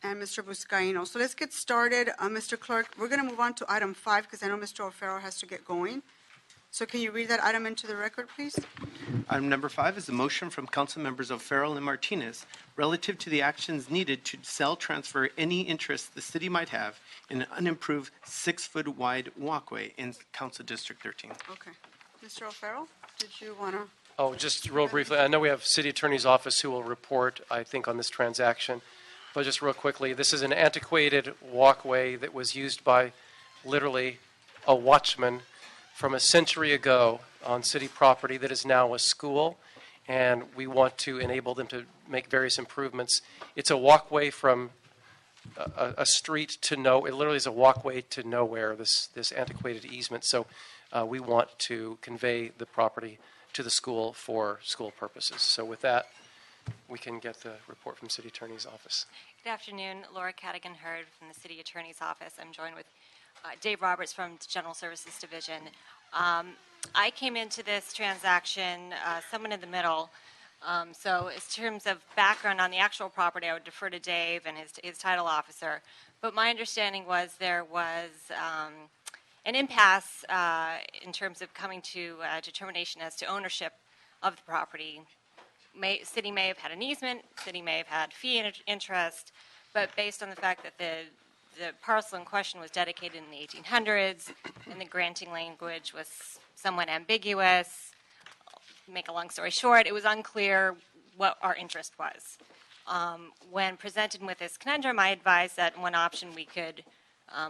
and Mr. Buscaino. So let's get started. Mr. Clerk, we're going to move on to item 5 because I know Mr. O'Farrell has to get going. So can you read that item into the record, please? Item number 5 is a motion from Council Members O'Farrell and Martinez relative to the actions needed to sell, transfer any interest the city might have in an unimproved 6-foot wide walkway in Council District 13. Okay. Mr. O'Farrell, did you want to? Oh, just real briefly, I know we have City Attorney's Office who will report, I think, on this transaction. But just real quickly, this is an antiquated walkway that was used by literally a watchman from a century ago on city property that is now a school, and we want to enable them to make various improvements. It's a walkway from a street to it literally is a walkway to nowhere, this antiquated easement. So we want to convey the property to the school for school purposes. So with that, we can get the report from City Attorney's Office. Good afternoon, Laura Cadigan-Hurd from the City Attorney's Office. I'm joined with Dave Roberts from General Services Division. I came into this transaction somewhat in the middle. So in terms of background on the actual property, I would defer to Dave and his title officer. But my understanding was there was an impasse in terms of coming to a determination as to ownership of the property. City may have had an easement, city may have had fee interest, but based on the fact that the parcel in question was dedicated in the 1800s and the granting language was somewhat ambiguous, make a long story short, it was unclear what our interest was. When presented with this conundrum, I advised that one option we could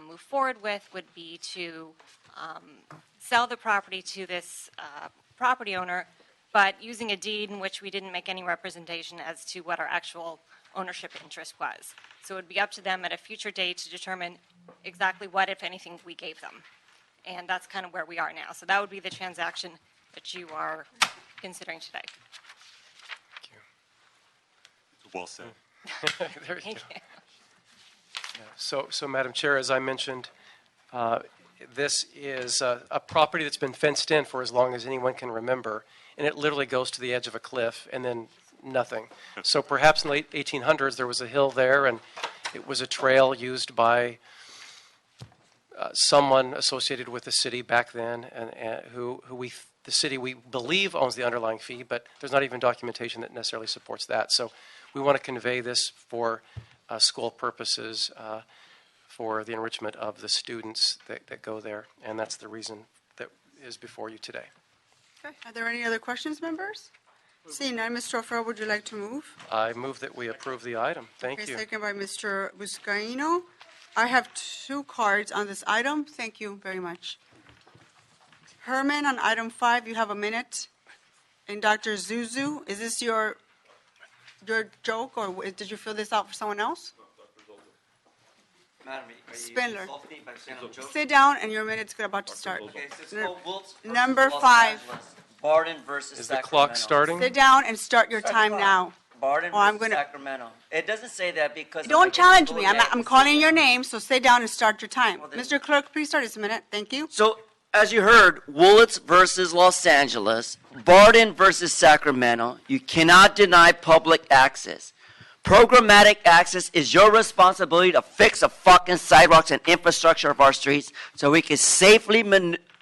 move forward with would be to sell the property to this property owner, but using a deed in which we didn't make any representation as to what our actual ownership interest was. So it would be up to them at a future date to determine exactly what, if anything, we gave them. And that's kind of where we are now. So that would be the transaction that you are considering today. Thank you. Well said. There you Thank go. you. Yeah. So, Madam Chair, as I mentioned, this is a property that's been fenced in for as long as anyone can remember, and it literally goes to the edge of a cliff and then nothing. So perhaps in the late 1800s there was a hill there, and it was a trail used by someone associated with the city back then, and the city we believe owns the underlying fee, but there's not even documentation that necessarily supports that. So we want to convey this for school purposes, for the enrichment of the students that go there, and that's the reason that is before you today. Okay. Are there any other questions, members? Seeing none, Mr. O'Farrell, would you like to move? I move that we approve the item. Thank you. Second by Mr. Buscaino. I have 2 cards on this item. Thank you very much. Herman, on item 5, you have a minute. And Dr. Zuzu, is this your joke, or did you fill this out for someone else? Madam, are you Spindler. insulting me by saying I'm joking? Sit down, and your minute's about to start. Okay, so it's called Wilkes versus Number Los 5. Angeles. Barden versus Is the Sacramento. clock starting? Sit down and start your time now. Barden Oh, I'm versus gonna- Sacramento. It doesn't say that because... Don't challenge me. I'm calling your name, so sit down and start your time. Well, then- Mr. Clerk, please start this minute. Thank you. So, as you heard, Willits versus Los Angeles, Barden versus Sacramento, you cannot deny public access. Programmatic access is your responsibility to fix the fucking sidewalks and infrastructure of our streets so we can safely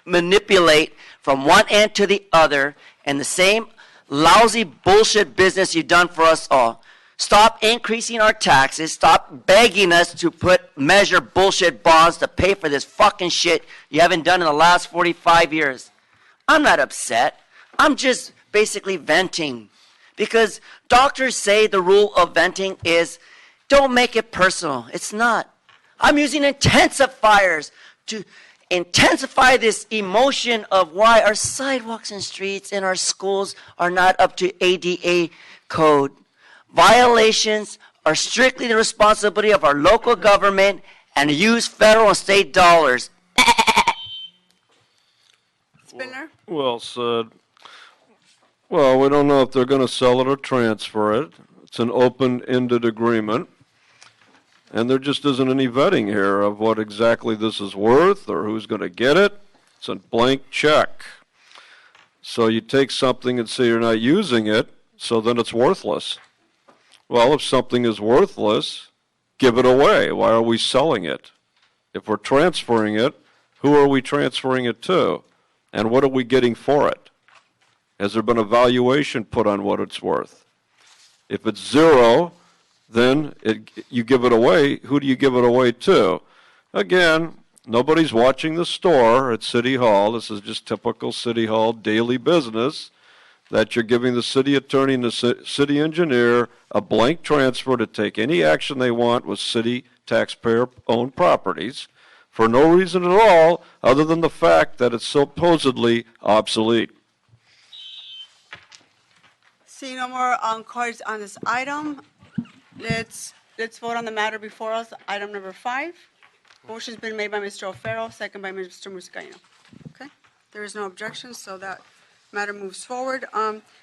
manipulate from one end to the other, and the same lousy bullshit business you've done for us all. Stop increasing our taxes. Stop begging us to measure bullshit bonds to pay for this fucking shit you haven't done in the last 45 years. I'm not upset. I'm just basically venting. Because doctors say the rule of venting is don't make it personal. It's not. I'm using intensifiers to intensify this emotion of why our sidewalks and streets in our schools are not up to ADA code. Violations are strictly the responsibility of our local government and use federal and state dollars. Spindler? Well said. Well, we don't know if they're going to sell it or transfer it. It's an open-ended agreement. And there just isn't any vetting here of what exactly this is worth or who's going to get it. It's a blank check. So you take something and say you're not using it, so then it's worthless. Well, if something is worthless, give it away? Why are we selling it? If we're transferring it, who are we transferring it to? And what are we getting for it? Has there been a valuation put on what it's worth? If it's zero, then you give it away. Who do you give it away to? Again, nobody's watching the store at City Hall. This is just typical City Hall daily business, that you're giving the city attorney and the city engineer a blank transfer to take any action they want with city taxpayer-owned properties for no reason at all other than the fact that it's supposedly obsolete. Seeing no more cards on this item, let's vote on the matter before us, item number 5. Motion's been made by Mr. O'Farrell, second by Mr. Muscaino. Okay, there is no objection, so that matter moves forward.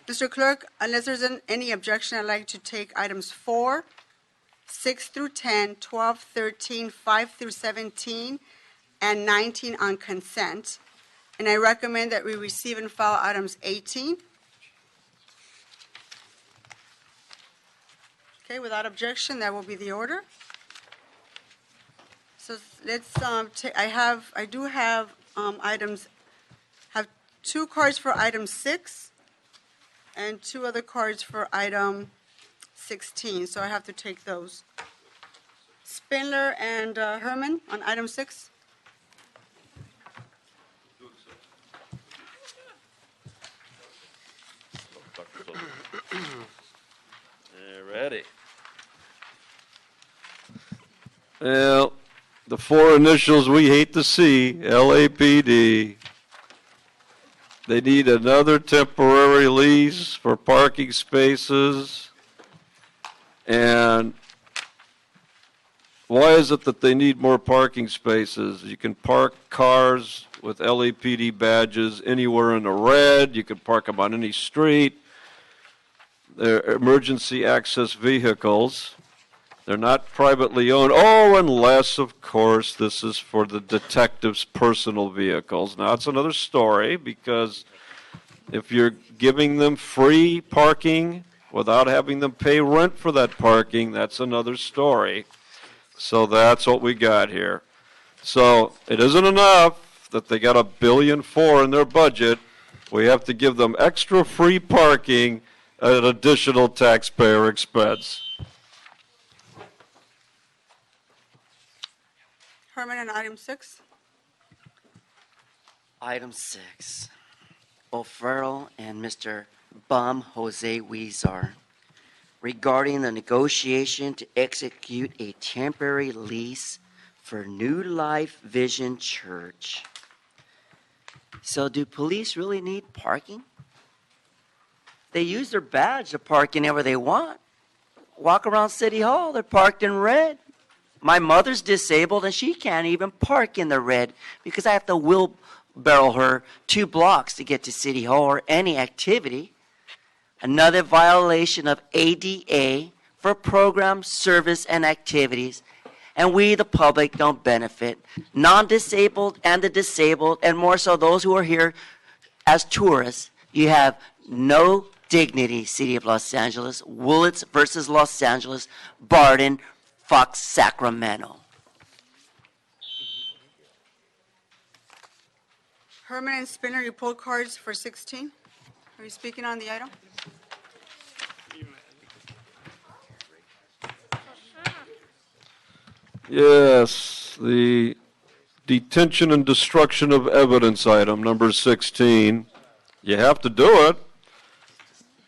Mr. Clerk, unless there's any objection, I'd like to take items 4, 6 through 10, 12, 13, 5 through 17, and 19 on consent. And I recommend that we receive and file items 18. Okay, without objection, that will be the order. So let's, I do have items, have 2 cards for item 6 and 2 other cards for item 16, so I have to take those. Spindler and Herman on item 6. Ready. Well, the 4 initials we hate to see, LAPD. They need another temporary lease for parking spaces. And why is it that they need more parking spaces? You can park cars with LAPD badges anywhere in the red. You can park them on any street. They're emergency access vehicles. They're not privately owned. Oh, unless, of course, this is for the detective's personal vehicles. Now, it's another story, because if you're giving them free parking without having them pay rent for that parking, that's another story. So that's what we got here. So it isn't enough that they got $1.4 billion in their budget. We have to give them extra free parking at an additional taxpayer expense. Herman on item 6. Item 6, O'Farrell and Mr. Bum Jose Huizar, regarding the negotiation to execute a temporary lease for New Life Vision Church. So do police really need parking? They use their badge to park anywhere they want. Walk around City Hall, they're parked in red. My mother's disabled and she can't even park in the red because I have to wheelbarrow her 2 blocks to get to City Hall or any activity. Another violation of ADA for programs, service, and activities. And we, the public, don't benefit. Non-disabled and the disabled, and more so those who are here as tourists, you have no dignity, City of Los Angeles. Willits versus Los Angeles, Barden, Fox, Sacramento. Herman and Spinner, you pulled cards for 16. Are you speaking on the item? Yes, the detention and destruction of evidence item, number 16. You have to do it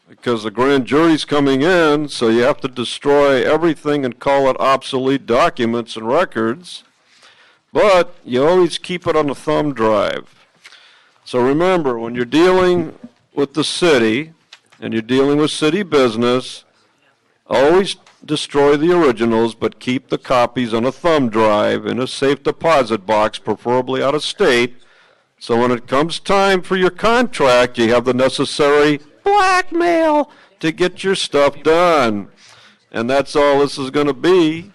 because the grand jury's coming in, so you have to destroy everything and call it obsolete documents and records. But you always keep it on a thumb drive. So remember, when you're dealing with the city and you're dealing with city business, always destroy the originals, but keep the copies on a thumb drive in a safe deposit box, preferably out of state. So when it comes time for your contract, you have the necessary blackmail to get your stuff done. And that's all this is going to be.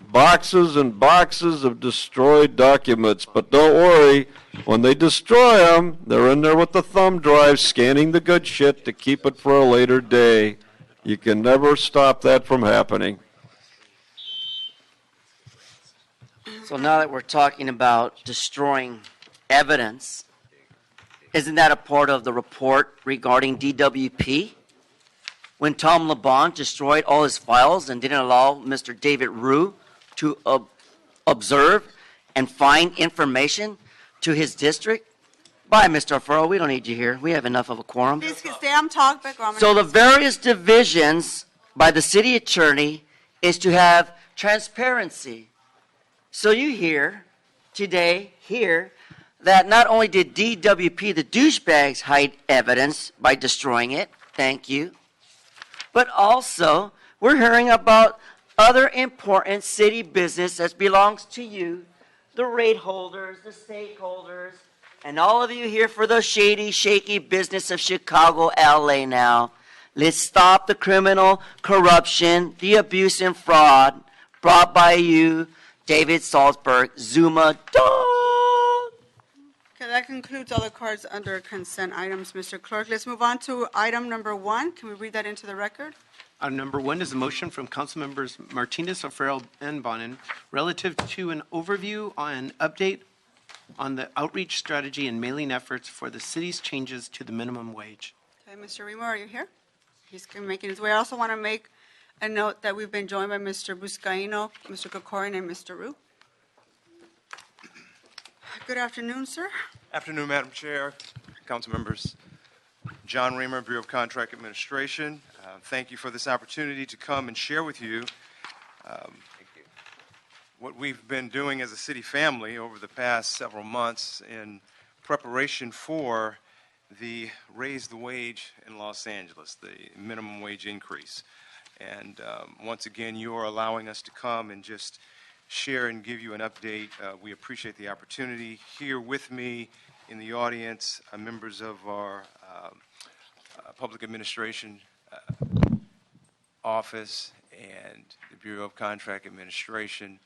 Boxes and boxes of destroyed documents. But don't worry, when they destroy them, they're in there with the thumb drive scanning the good shit to keep it for a later day. You can never stop that from happening. So now that we're talking about destroying evidence, isn't that a part of the report regarding DWP? When Tom LeBon destroyed all his files and didn't allow Mr. David Rue to observe and find information to his district? Bye, Mr. Alfaro. We don't need you here. We have enough of a quorum. Please stay on topic. Or I'm So gonna- the various divisions by the city attorney is to have transparency. So you hear today that not only did DWP, the douchebags, hide evidence by destroying it, thank you, but also we're hearing about other important city business that belongs to you, the rate holders, the stakeholders, and all of you here for the shady, shaky business of Chicago, LA now. Let's stop the criminal corruption, the abuse and fraud brought by you, David Salzberg, Zuma Dog. Okay, that concludes all the cards under consent items, Mr. Clerk. Let's move on to item number 1. Can we read that into the record? Item number 1 is a motion from Councilmembers Martinez, O'Farrell, and Bonin relative to an overview on update on the outreach strategy and mailing efforts for the city's changes to the minimum wage. Okay, Mr. Remo, are you here? He's making his way. I also want to make a note that we've been joined by Mr. Buscaino, Mr. Kokorin, and Mr. Rue. Good afternoon, sir. Afternoon, Madam Chair, council members. John Reamer, Bureau of Contract Administration. Thank you for this opportunity to come and share with you what we've been doing as a city family over the past several months in preparation for the Raise the Wage in Los Angeles, the minimum wage increase. And once again, you are allowing us to come and just share and give you an update. We appreciate the opportunity. Here with me in the audience are members of our Public Administration Office and the Bureau of Contract Administration.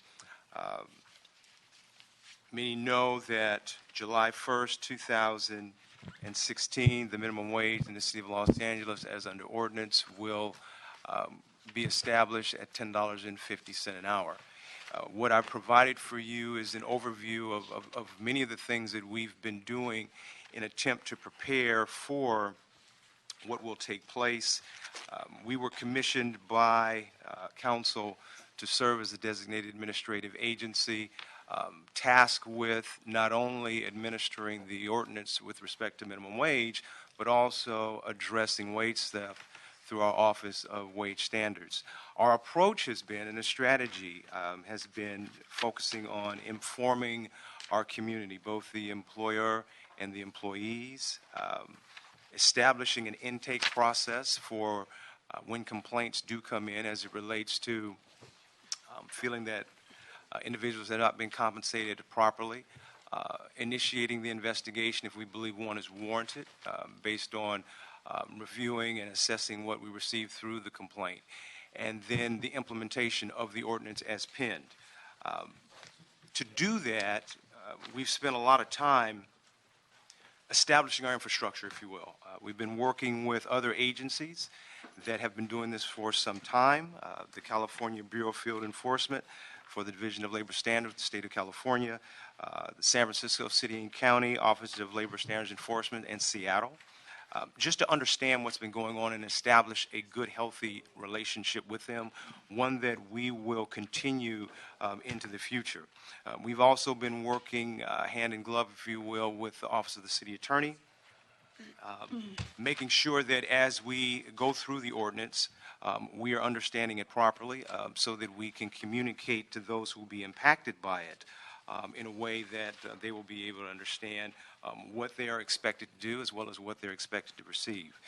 Many know that July 1st, 2016, the minimum wage in the city of Los Angeles, as under ordinance, will be established at $10.50 an hour. What I've provided for you is an overview of many of the things that we've been doing in attempt to prepare for what will take place. We were commissioned by council to serve as a designated administrative agency, tasked with not only administering the ordinance with respect to minimum wage, but also addressing wage theft through our Office of Wage Standards. Our approach has been, and the strategy has been focusing on informing our community, both the employer and the employees, establishing an intake process for when complaints do come in as it relates to feeling that individuals have not been compensated properly, initiating the investigation if we believe one is warranted based on reviewing and assessing what we received through the complaint, and then the implementation of the ordinance as penned. To do that, we've spent a lot of time establishing our infrastructure, if you will. We've been working with other agencies that have been doing this for some time, the California Bureau of Field Enforcement for the Division of Labor Standards, the state of California, the San Francisco City and County Office of Labor Standards Enforcement, and Seattle, just to understand what's been going on and establish a good, healthy relationship with them, one that we will continue into the future. We've also been working hand in glove, if you will, with the Office of the City Attorney, making sure that as we go through the ordinance, we are understanding it properly so that we can communicate to those who will be impacted by it in a way that they will be able to understand what they are expected to do as well as what they're expected to receive.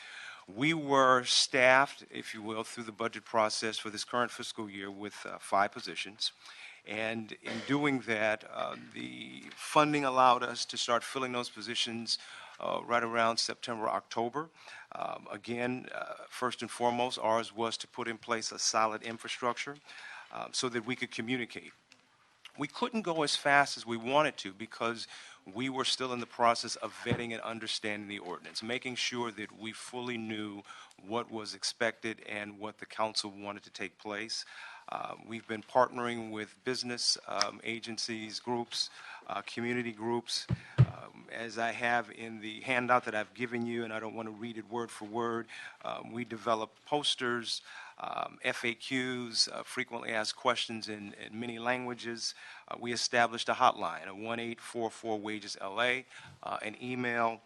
We were staffed, if you will, through the budget process for this current fiscal year with 5 positions. And in doing that, the funding allowed us to start filling those positions right around September, October. Again, first and foremost, ours was to put in place a solid infrastructure so that we could communicate. We couldn't go as fast as we wanted to because we were still in the process of vetting and understanding the ordinance, making sure that we fully knew what was expected and what the council wanted to take place. We've been partnering with business agencies, groups, community groups. As I have in the handout that I've given you, and I don't want to read it word for word, we developed posters, FAQs, frequently asked questions in many languages. We established a hotline, a 1-844-WAGES-LA, an email,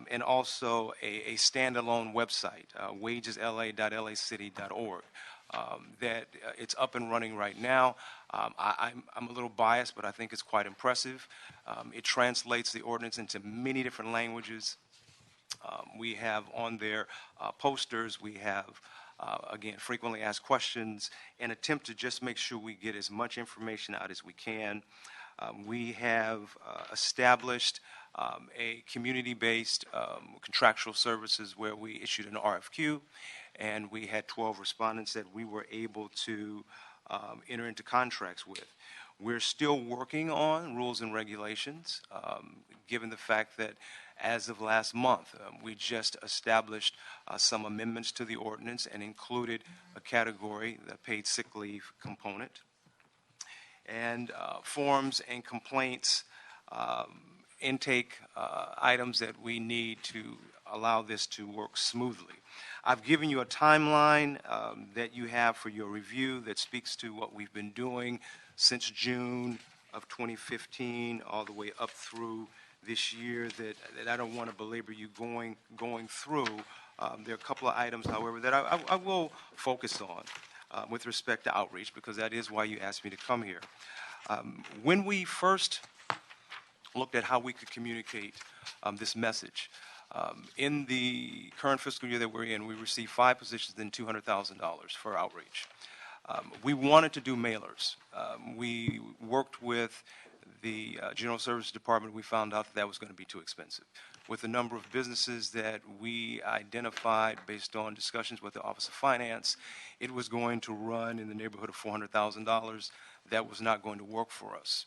and also a standalone website, wagesla.lacity.org. That it's up and running right now. I'm a little biased, but I think it's quite impressive. It translates the ordinance into many different languages. We have on there posters. We have, again, frequently asked questions, and attempt to just make sure we get as much information out as we can. We have established a community-based contractual services where we issued an RFQ, and we had 12 respondents that we were able to enter into contracts with. We're still working on rules and regulations, given the fact that as of last month, we just established some amendments to the ordinance and included a category, the paid sick leave component, and forms and complaints, intake items that we need to allow this to work smoothly. I've given you a timeline that you have for your review that speaks to what we've been doing since June of 2015 all the way up through this year that I don't want to belabor you going through. There are a couple of items, however, that I will focus on with respect to outreach, because that is why you asked me to come here. When we first looked at how we could communicate this message, in the current fiscal year that we're in, we received 5 positions and $200,000 for outreach. We wanted to do mailers. We worked with the General Services Department. We found out that was going to be too expensive. With the number of businesses that we identified based on discussions with the Office of Finance, it was going to run in the neighborhood of $400,000. That was not going to work for us.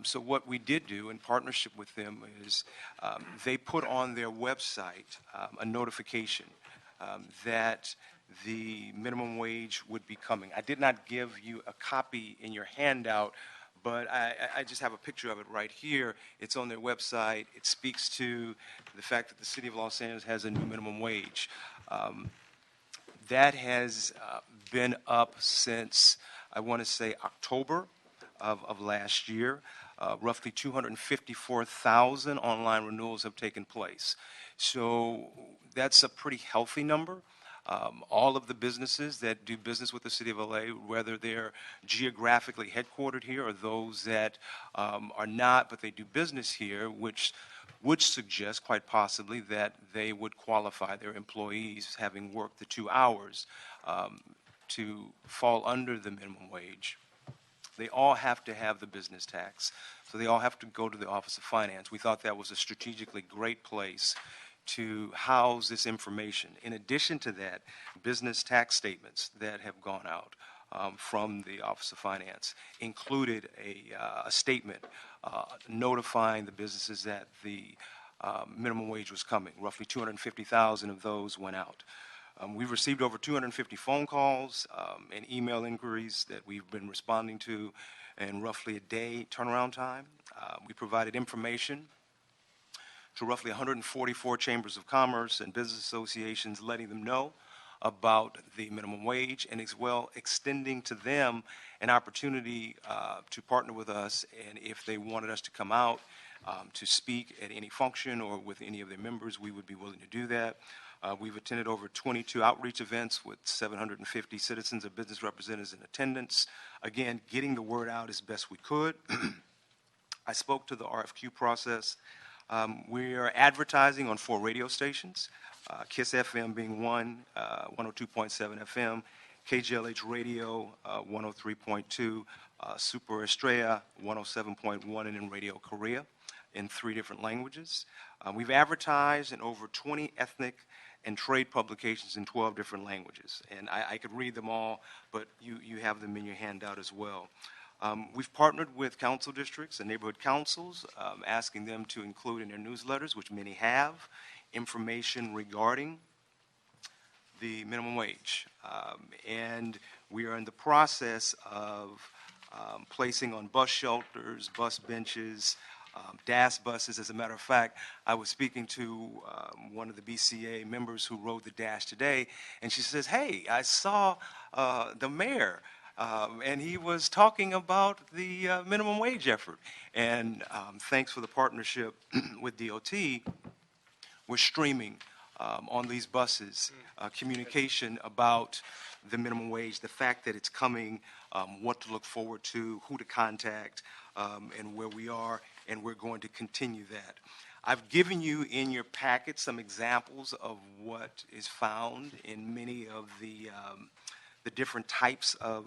So what we did do in partnership with them is they put on their website a notification that the minimum wage would be coming. I did not give you a copy in your handout, but I just have a picture of it right here. It's on their website. It speaks to the fact that the City of Los Angeles has a new minimum wage. That has been up since, I want to say, October of last year. Roughly 254,000 online renewals have taken place. So that's a pretty healthy number. All of the businesses that do business with the City of LA, whether they're geographically headquartered here or those that are not, but they do business here, which would suggest quite possibly that they would qualify their employees having worked the 2 hours to fall under the minimum wage. They all have to have the business tax, so they all have to go to the Office of Finance. We thought that was a strategically great place to house this information. In addition to that, business tax statements that have gone out from the Office of Finance included a statement notifying the businesses that the minimum wage was coming. Roughly 250,000 of those went out. We've received over 250 phone calls and email inquiries that we've been responding to in roughly a day turnaround time. We provided information to roughly 144 chambers of commerce and business associations, letting them know about the minimum wage, and as well extending to them an opportunity to partner with us, and if they wanted us to come out to speak at any function or with any of their members, we would be willing to do that. We've attended over 22 outreach events with 750 citizens and business representatives in attendance. Again, getting the word out as best we could. I spoke to the RFQ process. We are advertising on 4 radio stations, KISS FM being one, 102.7 FM, KGLH Radio 103.2, Super Estrella 107.1, and in Radio Korea in 3 different languages. We've advertised in over 20 ethnic and trade publications in 12 different languages. And I could read them all, but you have them in your handout as well. We've partnered with council districts and neighborhood councils, asking them to include in their newsletters, which many have, information regarding the minimum wage. And we are in the process of placing on bus shelters, bus benches, DAS buses. As a matter of fact, I was speaking to one of the BCA members who rode the DAS today, and she says, "Hey, I saw the mayor, and he was talking about the minimum wage effort." And thanks for the partnership with DOT, we're streaming on these buses communication about the minimum wage, the fact that it's coming, what to look forward to, who to contact, and where we are, and we're going to continue that. I've given you in your packet some examples of what is found in many of the different types of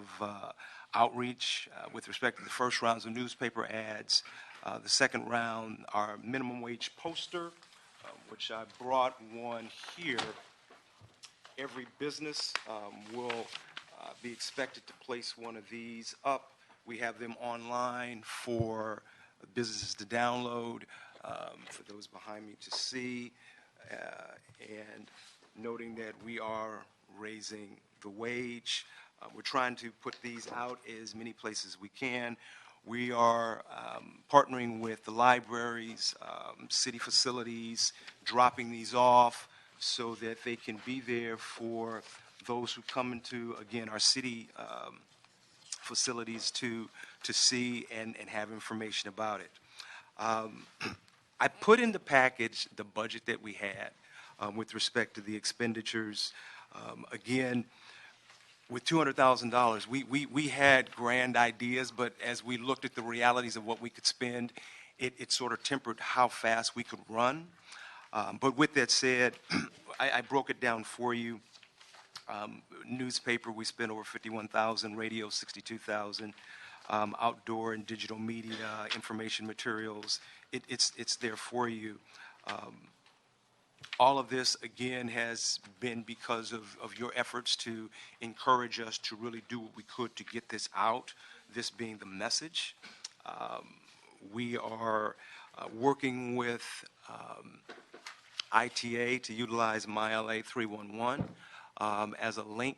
outreach with respect to the first rounds of newspaper ads. The second round, our minimum wage poster, which I brought one here. Every business will be expected to place one of these up. We have them online for businesses to download, for those behind me to see, and noting that we are raising the wage. We're trying to put these out as many places as we can. We are partnering with the libraries, city facilities, dropping these off so that they can be there for those who come into, again, our city facilities to see and have information about it. I put in the package the budget that we had with respect to the expenditures. Again, with $200,000, we had grand ideas, but as we looked at the realities of what we could spend, it sort of tempered how fast we could run. But with that said, I broke it down for you. Newspaper, we spent over $51,000, radio, $62,000, outdoor and digital media, information materials, it's there for you. All of this, again, has been because of your efforts to encourage us to really do what we could to get this out, this being the message. We are working with ITA to utilize MyLA 311 as a link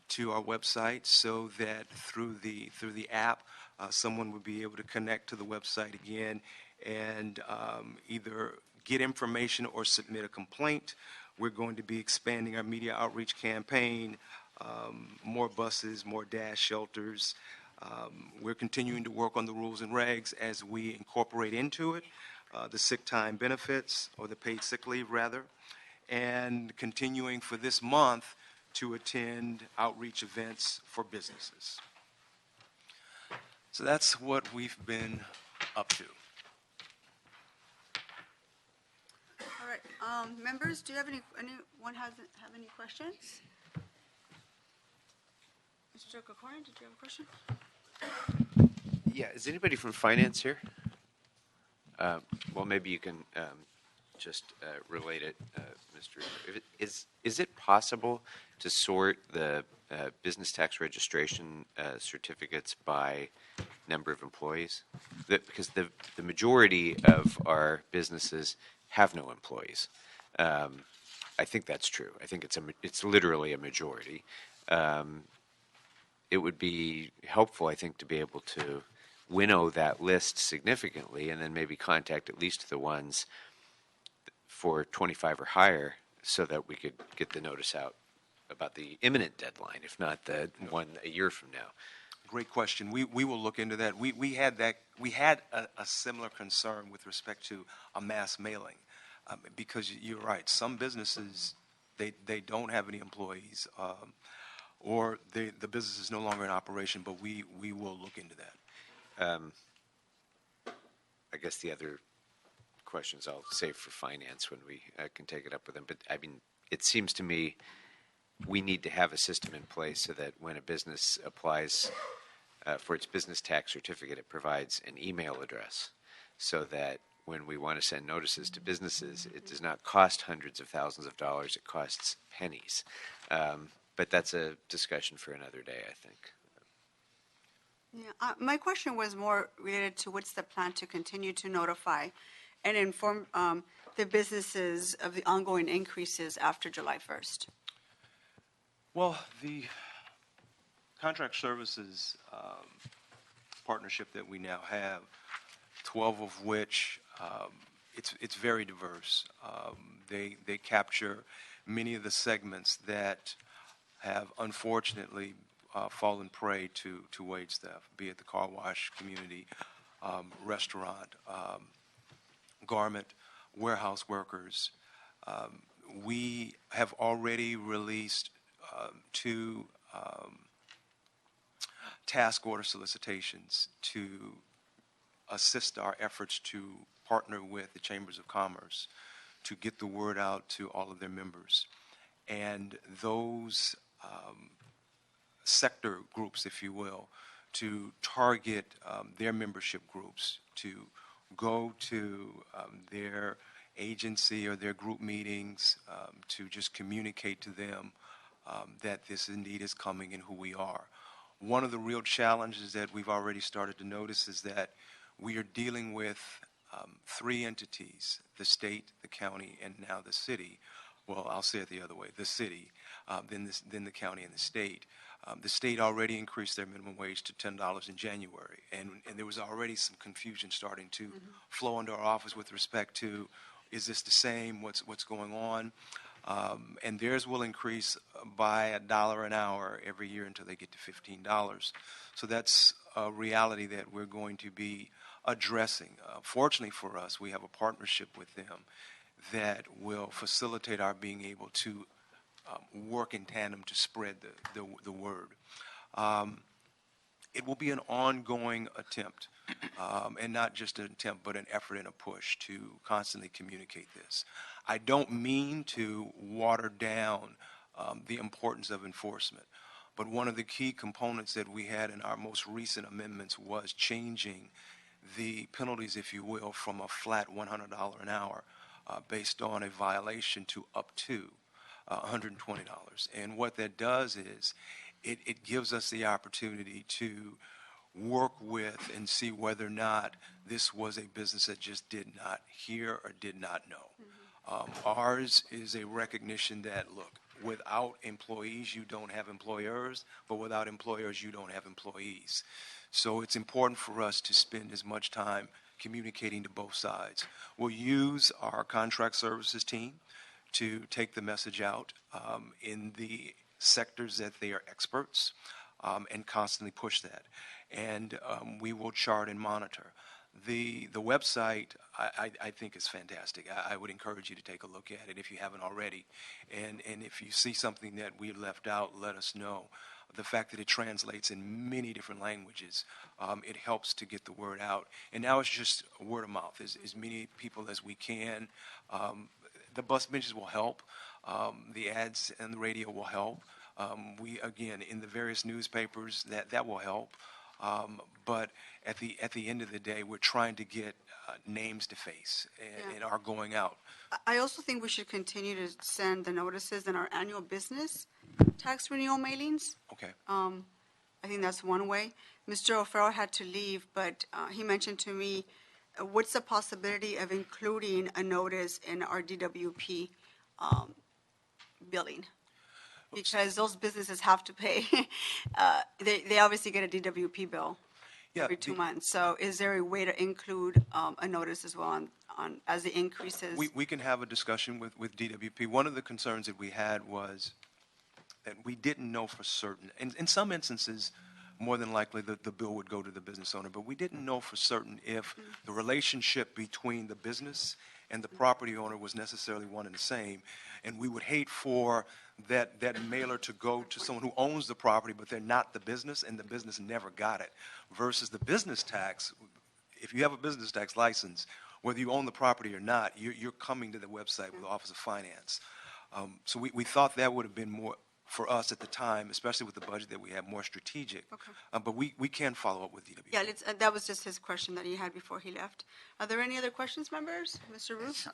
to our website so that through the app, someone would be able to connect to the website again and either get information or submit a complaint. We're going to be expanding our media outreach campaign, more buses, more DAS shelters. We're continuing to work on the rules and regs as we incorporate into it the sick time benefits, or the paid sick leave rather, and continuing for this month to attend outreach events for businesses. So that's what we've been up to. All right, members, do you have anyone have any questions? Mr. Kokorin, did you have a question? Yeah, is anybody from finance here? Well, maybe you can just relate it, Mr. Is it possible to sort the business tax registration certificates by number of employees? Because the majority of our businesses have no employees. I think that's true. I think it's literally a majority. It would be helpful, I think, to be able to winnow that list significantly and then maybe contact at least the ones for 25 or higher so that we could get the notice out about the imminent deadline, if not the one a year from now. Great question. We will look into that. We had a similar concern with respect to a mass mailing because you're right. Some businesses, they don't have any employees or the business is no longer in operation, but we will look into that. I guess the other questions I'll save for finance when we can take it up with them. But I mean, it seems to me we need to have a system in place so that when a business applies for its business tax certificate, it provides an email address so that when we want to send notices to businesses, it does not cost hundreds of thousands of dollars, it costs pennies. But that's a discussion for another day, I think. Yeah, my question was more related to what's the plan to continue to notify and inform the businesses of the ongoing increases after July 1st? Well, the contract services partnership that we now have, 12 of which it's very diverse. They capture many of the segments that have unfortunately fallen prey to wage theft, be it the car wash community, restaurant, garment, warehouse workers. We have already released two task order solicitations to assist our efforts to partner with the Chambers of Commerce to get the word out to all of their members. And those sector groups, if you will, to target their membership groups, to go to their agency or their group meetings, to just communicate to them that this indeed is coming and who we are. One of the real challenges that we've already started to notice is that we are dealing with three entities, the state, the county, and now the city. Well, I'll say it the other way, the city, then the county and the state. The state already increased their minimum wage to $10 in January, and there was already some confusion starting to flow into our office with respect to, is this the same, what's going on? And theirs will increase by $1 an hour every year until they get to $15. So that's a reality that we're going to be addressing. Fortunately for us, we have a partnership with them that will facilitate our being able to work in tandem to spread the word. It will be an ongoing attempt, and not just an attempt, but an effort and a push to constantly communicate this. I don't mean to water down the importance of enforcement, but one of the key components that we had in our most recent amendments was changing the penalties, if you will, from a flat $100 an hour based on a violation to up to $120. And what that does is it gives us the opportunity to work with and see whether or not this was a business that just did not hear or did not know. Ours is a recognition that, look, without employees, you don't have employers, but without employers, you don't have employees. So it's important for us to spend as much time communicating to both sides. We'll use our contract services team to take the message out in the sectors that they are experts and constantly push that. And we will chart and monitor. The website, I think, is fantastic. I would encourage you to take a look at it if you haven't already. And if you see something that we left out, let us know. The fact that it translates in many different languages, it helps to get the word out. And now it's just word of mouth, as many people as we can. The bus benches will help. The ads and the radio will help. We, again, in the various newspapers, that will help. But at the end of the day, we're trying to get names to face and are going out. I also think we should continue to send the notices in our annual business tax renewal mailings. Okay. I think that's one way. Mr. O'Farrell had to leave, but he mentioned to me, what's the possibility of including a notice in our DWP billing? Because those businesses have to pay. They obviously get a DWP bill every 2 months. So is there a way to include a notice as well on as the increases? We can have a discussion with DWP. One of the concerns that we had was that we didn't know for certain. In some instances, more than likely the bill would go to the business owner, but we didn't know for certain if the relationship between the business and the property owner was necessarily one and the same. And we would hate for that mailer to go to someone who owns the property, but they're not the business, and the business never got it. Versus the business tax, if you have a business tax license, whether you own the property or not, you're coming to the website with the Office of Finance. So we thought that would have been more, for us at the time, especially with the budget that we have, more strategic. Okay. But we can follow up with DWP. Yeah, that was just his question that he had before he left. Are there any other questions, members? Mr. Ruth?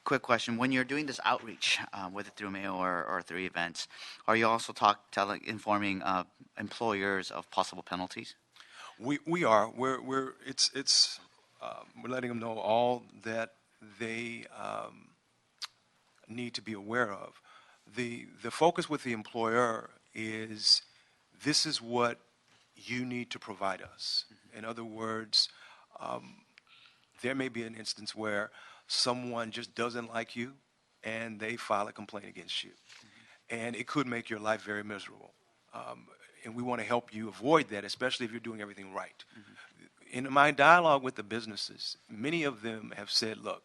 Quick question. When you're doing this outreach, whether through mail or through events, are you also informing employers of possible penalties? We are. We're letting them know all that they need to be aware of. The focus with the employer is, this is what you need to provide us. In other words, there may be an instance where someone just doesn't like you and they file a complaint against you. And it could make your life very miserable. And we want to help you avoid that, especially if you're doing everything right. In my dialogue with the businesses, many of them have said, look,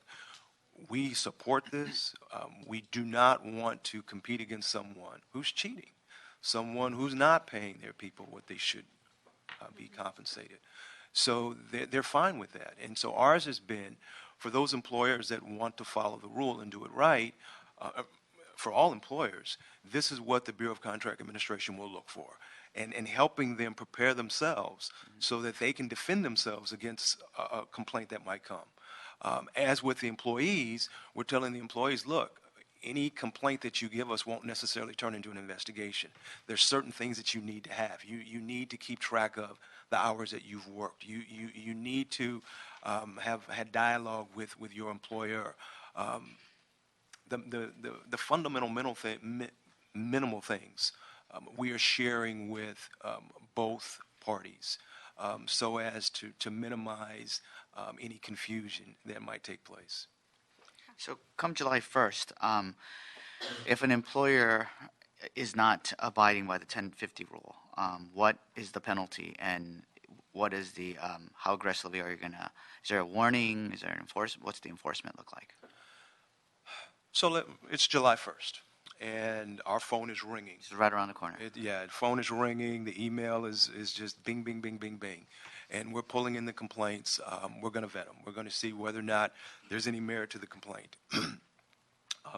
we support this. We do not want to compete against someone who's cheating, someone who's not paying their people what they should be compensated. So they're fine with that. And so ours has been, for those employers that want to follow the rule and do it right, for all employers, this is what the Bureau of Contract Administration will look for, and helping them prepare themselves so that they can defend themselves against a complaint that might come. As with the employees, we're telling the employees, look, any complaint that you give us won't necessarily turn into an investigation. There's certain things that you need to have. You need to keep track of the hours that you've worked. You need to have had dialogue with your employer. The fundamental minimal things we are sharing with both parties, so as to minimize any confusion that might take place. So come July 1st, if an employer is not abiding by the 1050 rule, what is the penalty, and what is the, how aggressively are you going to, is there a warning, is there an enforcement, what's the enforcement look like? So it's July 1st, and our phone is ringing. It's right around the corner. The phone is ringing, the email is just bing, bing, bing, bing, bing. And we're pulling in the complaints. We're going to vet them. We're going to see whether or not there's any merit to the complaint.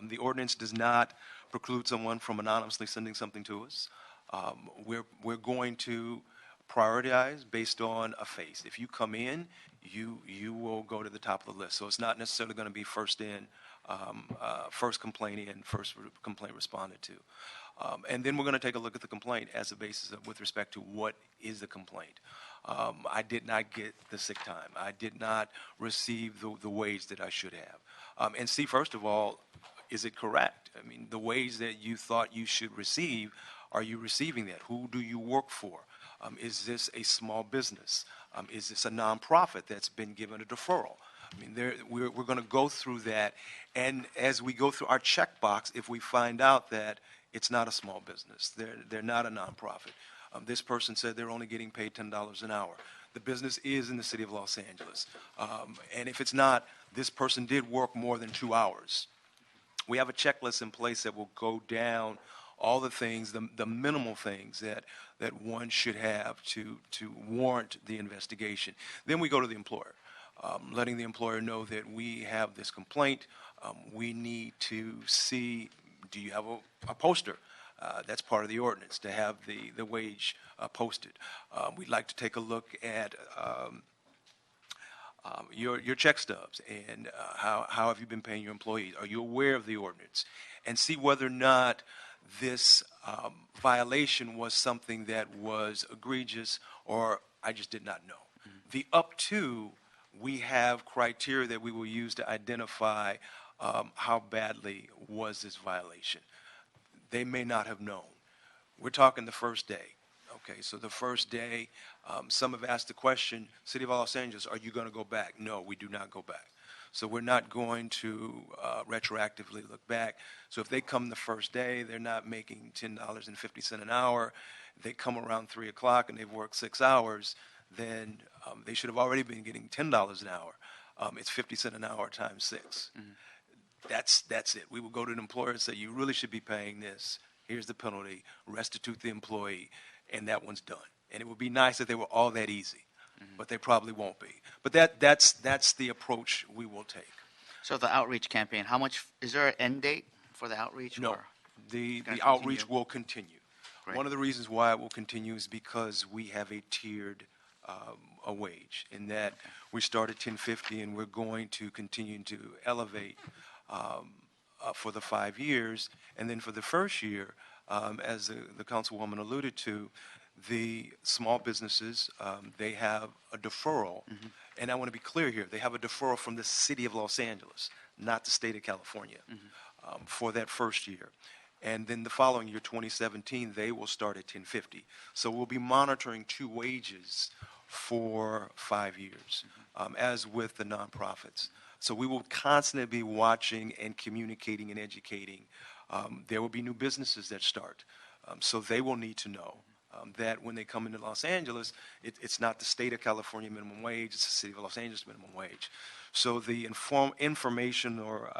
The ordinance does not preclude someone from anonymously sending something to us. We're going to prioritize based on a face. If you come in, you will go to the top of the list. So it's not necessarily going to be first in, first complaint in, first complaint responded to. And then we're going to take a look at the complaint as a basis of, with respect to what is the complaint. I did not get the sick time. I did not receive the wage that I should have. And see, first of all, is it correct? I mean, the wage that you thought you should receive, are you receiving that? Who do you work for? Is this a small business? Is this a nonprofit that's been given a deferral? I mean, we're going to go through that, and as we go through our checkbox, if we find out that it's not a small business, they're not a nonprofit. This person said they're only getting paid $10 an hour. The business is in the city of Los Angeles, and if it's not, this person did work more than 2 hours. We have a checklist in place that will go down all the things, the minimal things that one should have to warrant the investigation. Then we go to the employer, letting the employer know that we have this complaint. We need to see, do you have a poster? That's part of the ordinance, to have the wage posted. We'd like to take a look at your check stubs and how have you been paying your employees? Are you aware of the ordinance? And see whether or not this violation was something that was egregious or I just did not know. Mm-hmm. The up to, we have criteria that we will use to identify how badly was this violation. They may not have known. We're talking the first day. Okay, so the first day, some have asked the question, City of Los Angeles, are you going to go back? No, we do not go back. So we're not going to retroactively look back. So if they come the first day, they're not making $10.50 an hour. They come around 3 o'clock and they've worked 6 hours, then they should have already been getting $10 an hour. It's 50 cents an hour times 6. Mm-hmm. That's it. We will go to an employer and say, you really should be paying this. Here's the penalty. Restitute the employee, and that one's done. And it would be nice if they were all that easy, but they probably won't be. But that's the approach we will take. So the outreach campaign, how much, is there an end date for the outreach? No, or the gonna outreach continue? will continue. Great. One of the reasons why it will continue is because we have a tiered a wage, in that we start at $10.50 and we're going to continue to elevate for the 5 years. And then for the first year, as the councilwoman alluded to, the small businesses, they have a deferral. Mm-hmm. And I want to be clear here, they have a deferral from the city of Los Angeles, not the state of California, for that first year. And then the following year, 2017, they will start at 1050. So we'll be monitoring 2 wages for 5 years, as with the nonprofits. So we will constantly be watching and communicating and educating. There will be new businesses that start. So they will need to know that when they come into Los Angeles, it's not the state of California minimum wage, it's the city of Los Angeles minimum wage. So the information or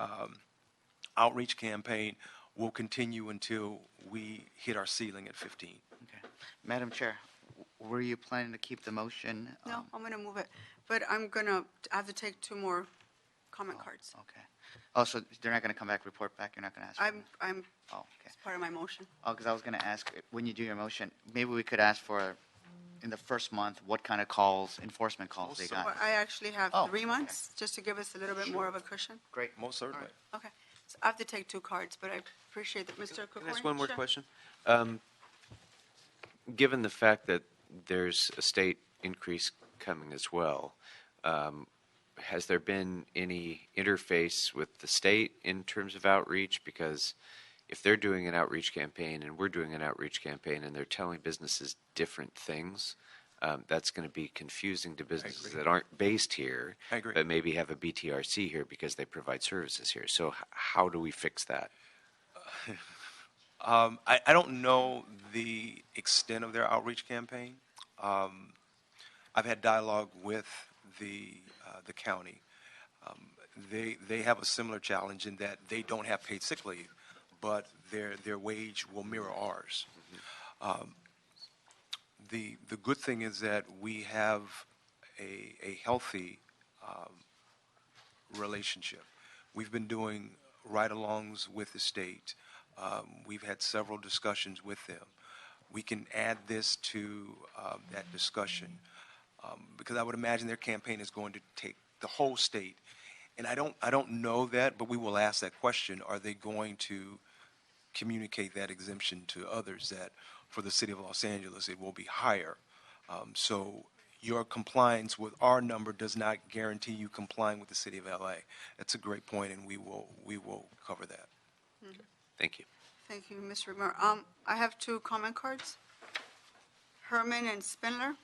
outreach campaign will continue until we hit our ceiling at 15. Okay. Madam Chair, were you planning to keep the motion? No, I'm going to move it, but I have to take 2 more comment cards. Okay. Oh, so they're not going to come back, report back? You're not going to ask for them? Oh, okay. it's part of my motion. Oh, because I was going to ask, when you do your motion, maybe we could ask for, in the first month, what kind of calls, enforcement calls they got. Well, I actually have Oh, 3 okay. months, just to give us a little bit more of a cushion. Great. Most certainly. Okay, so I have to take 2 cards, but I appreciate that, Mr. Kokorian. Can I ask one more Sure. question? Given the fact that there's a state increase coming as well, has there been any interface with the state in terms of outreach? Because if they're doing an outreach campaign and we're doing an outreach campaign and they're telling businesses different things, that's going to be confusing to businesses that aren't based here, I agree. but maybe have a BTRC here because they provide services here. So how do we fix that? I don't know the extent of their outreach campaign. I've had dialogue with the county. They have a similar challenge in that they don't have paid sick leave, but their wage will mirror ours. The good thing is that we have a healthy relationship. We've been doing ride-alongs with the state. We've had several discussions with them. We can add this to that discussion because I would imagine their campaign is going to take the whole state. And I don't know that, but we will ask that question. Are they going to communicate that exemption to others, that for the city of Los Angeles it will be higher? So your compliance with our number does not guarantee you complying with the city of LA. That's a great point, and we will cover that. Thank you. Thank you, Ms. Rigmer. I have 2 comment cards. Herman and Spindler.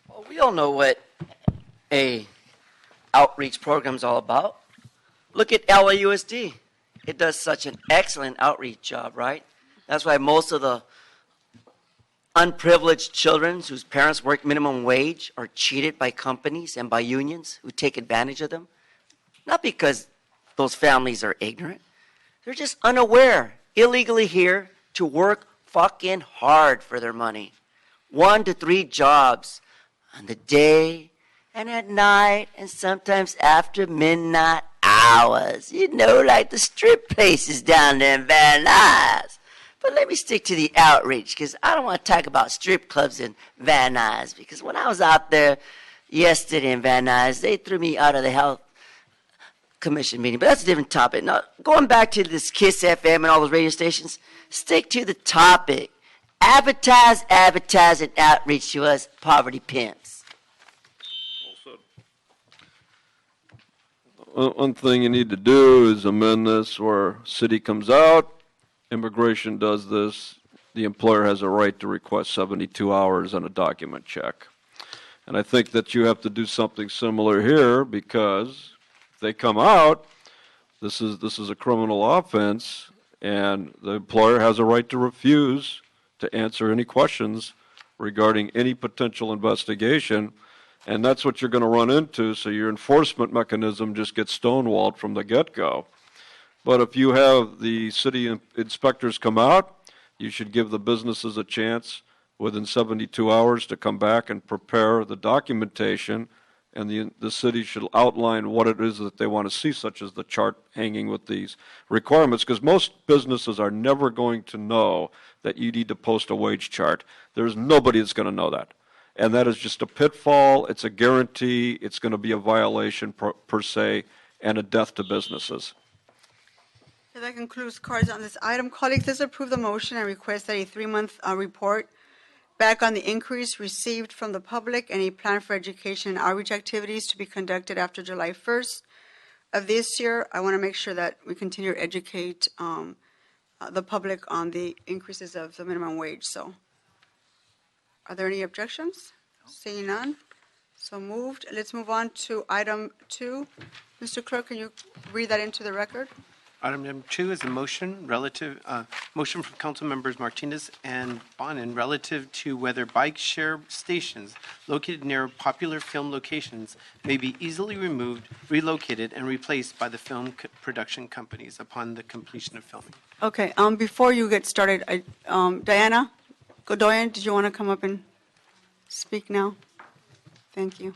Well, we all know what a outreach program is all about. Look at LAUSD. It does such an excellent outreach job, right? That's why most of the unprivileged children whose parents work minimum wage are cheated by companies and by unions who take advantage of them. Not because those families are ignorant. They're just unaware, illegally here to work fucking hard for their money. 1 to 3 jobs on the day and at night and sometimes after midnight hours. You know, like the strip places down there in Van Nuys. But let me stick to the outreach, because I don't want to talk about strip clubs in Van Nuys, because when I was out there yesterday in Van Nuys, they threw me out of the health commission meeting. But that's a different topic. Now, going back to this KISS FM and all those radio stations, stick to the topic. Advertise, and outreach to us poverty pimps. One thing you need to do is amend this where city comes out, immigration does this, the employer has a right to request 72 hours on a document check. And I think that you have to do something similar here, because if they come out, this is a criminal offense, and the employer has a right to refuse to answer any questions regarding any potential investigation. And that's what you're going to run into, so your enforcement mechanism just gets stonewalled from the get-go. But if you have the city inspectors come out, you should give the businesses a chance within 72 hours to come back and prepare the documentation, and the city should outline what it is that they want to see, such as the chart hanging with these requirements, because most businesses are never going to know that you need to post a wage chart. There's nobody that's going to know that. And that is just a pitfall. It's a guarantee. It's going to be a violation per se, and a death to businesses. Okay, that concludes cards on this item. Colleagues, let's approve the motion and request that a 3-month report back on the increase received from the public, any plan for education and outreach activities to be conducted after July 1st of this year. I want to make sure that we continue to educate the public on the increases of the minimum wage. So are there any objections? Seeing none, so moved. Let's move on to item 2. Mr. Clerk, can you read that into the record? Item number 2 is a motion motion from council members Martinez and Bonin relative to whether bike share stations located near popular film locations may be easily removed, relocated, and replaced by the film production companies upon the completion of filming. Okay, before you get started, Diana Godoyan, did you want to come up and speak now? Thank you.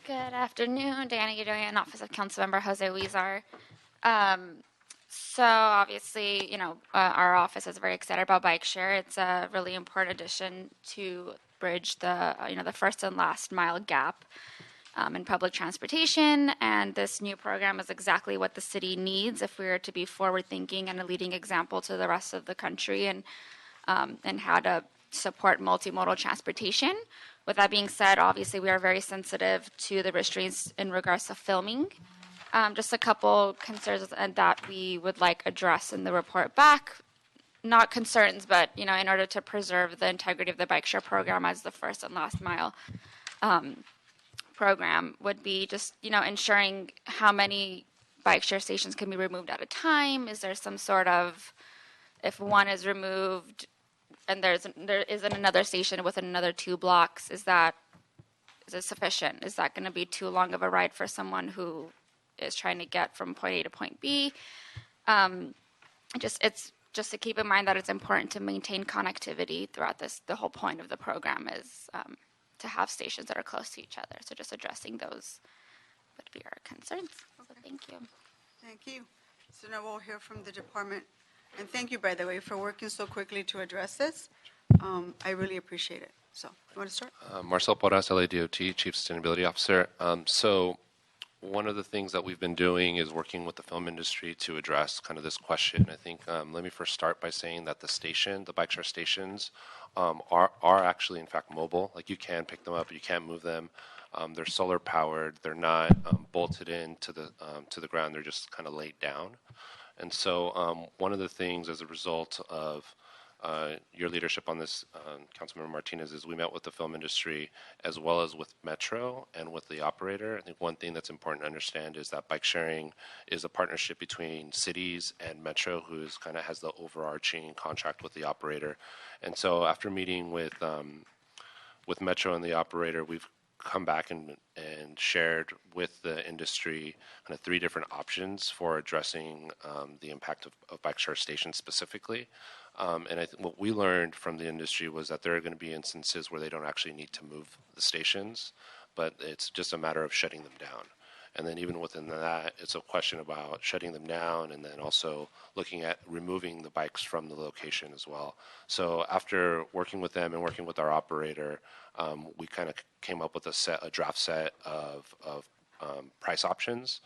Good afternoon, Diana Godoyan, Office of Councilmember Jose Huizar. So obviously, our office is very excited about bike share. It's a really important addition to bridge the, the first and last mile gap in public transportation. And this new program is exactly what the city needs if we are to be forward thinking and a leading example to the rest of the country and how to support multimodal transportation. With that being said, obviously we are very sensitive to the restraints in regards to filming. Just a couple concerns that we would like addressed in the report back. Not concerns, but in order to preserve the integrity of the bike share program as the first and last mile program would be just ensuring how many bike share stations can be removed at a time. Is there some sort of, if one is removed and there isn't another station within another 2 blocks, is it sufficient? Is that going to be too long of a ride for someone who is trying to get from point A to point B? It's just to keep in mind that it's important to maintain connectivity throughout this. The whole point of the program is to have stations that are close to each other. So just addressing those would be our concerns. So thank you. Thank you. So now we'll hear from the department. And thank you, by the way, for working so quickly to address this. I really appreciate it. So, you want to start? Marcel Porras, LADOT, Chief Sustainability Officer. So one of the things that we've been doing is working with the film industry to address kind of this question. I think let me first start by saying that the bike share stations are actually, in fact, mobile. Like you can pick them up, you can move them. They're solar powered. They're not bolted into the ground. They're just kind of laid down. And so one of the things as a result of your leadership on this, Councilmember Martinez, is we met with the film industry as well as with Metro and with the operator. I think one thing that's important to understand is that bike sharing is a partnership between cities and Metro, who kind of has the overarching contract with the operator. And so after meeting with Metro and the operator, we've come back and shared with the industry kind of 3 different options for addressing the impact of bike share stations specifically. And I think what we learned from the industry was that there are going to be instances where they don't actually need to move the stations, but it's just a matter of shutting them down. And then even within that, it's a question about shutting them down and then also looking at removing the bikes from the location as well. So after working with them and working with our operator, we kind of came up with a draft set of price options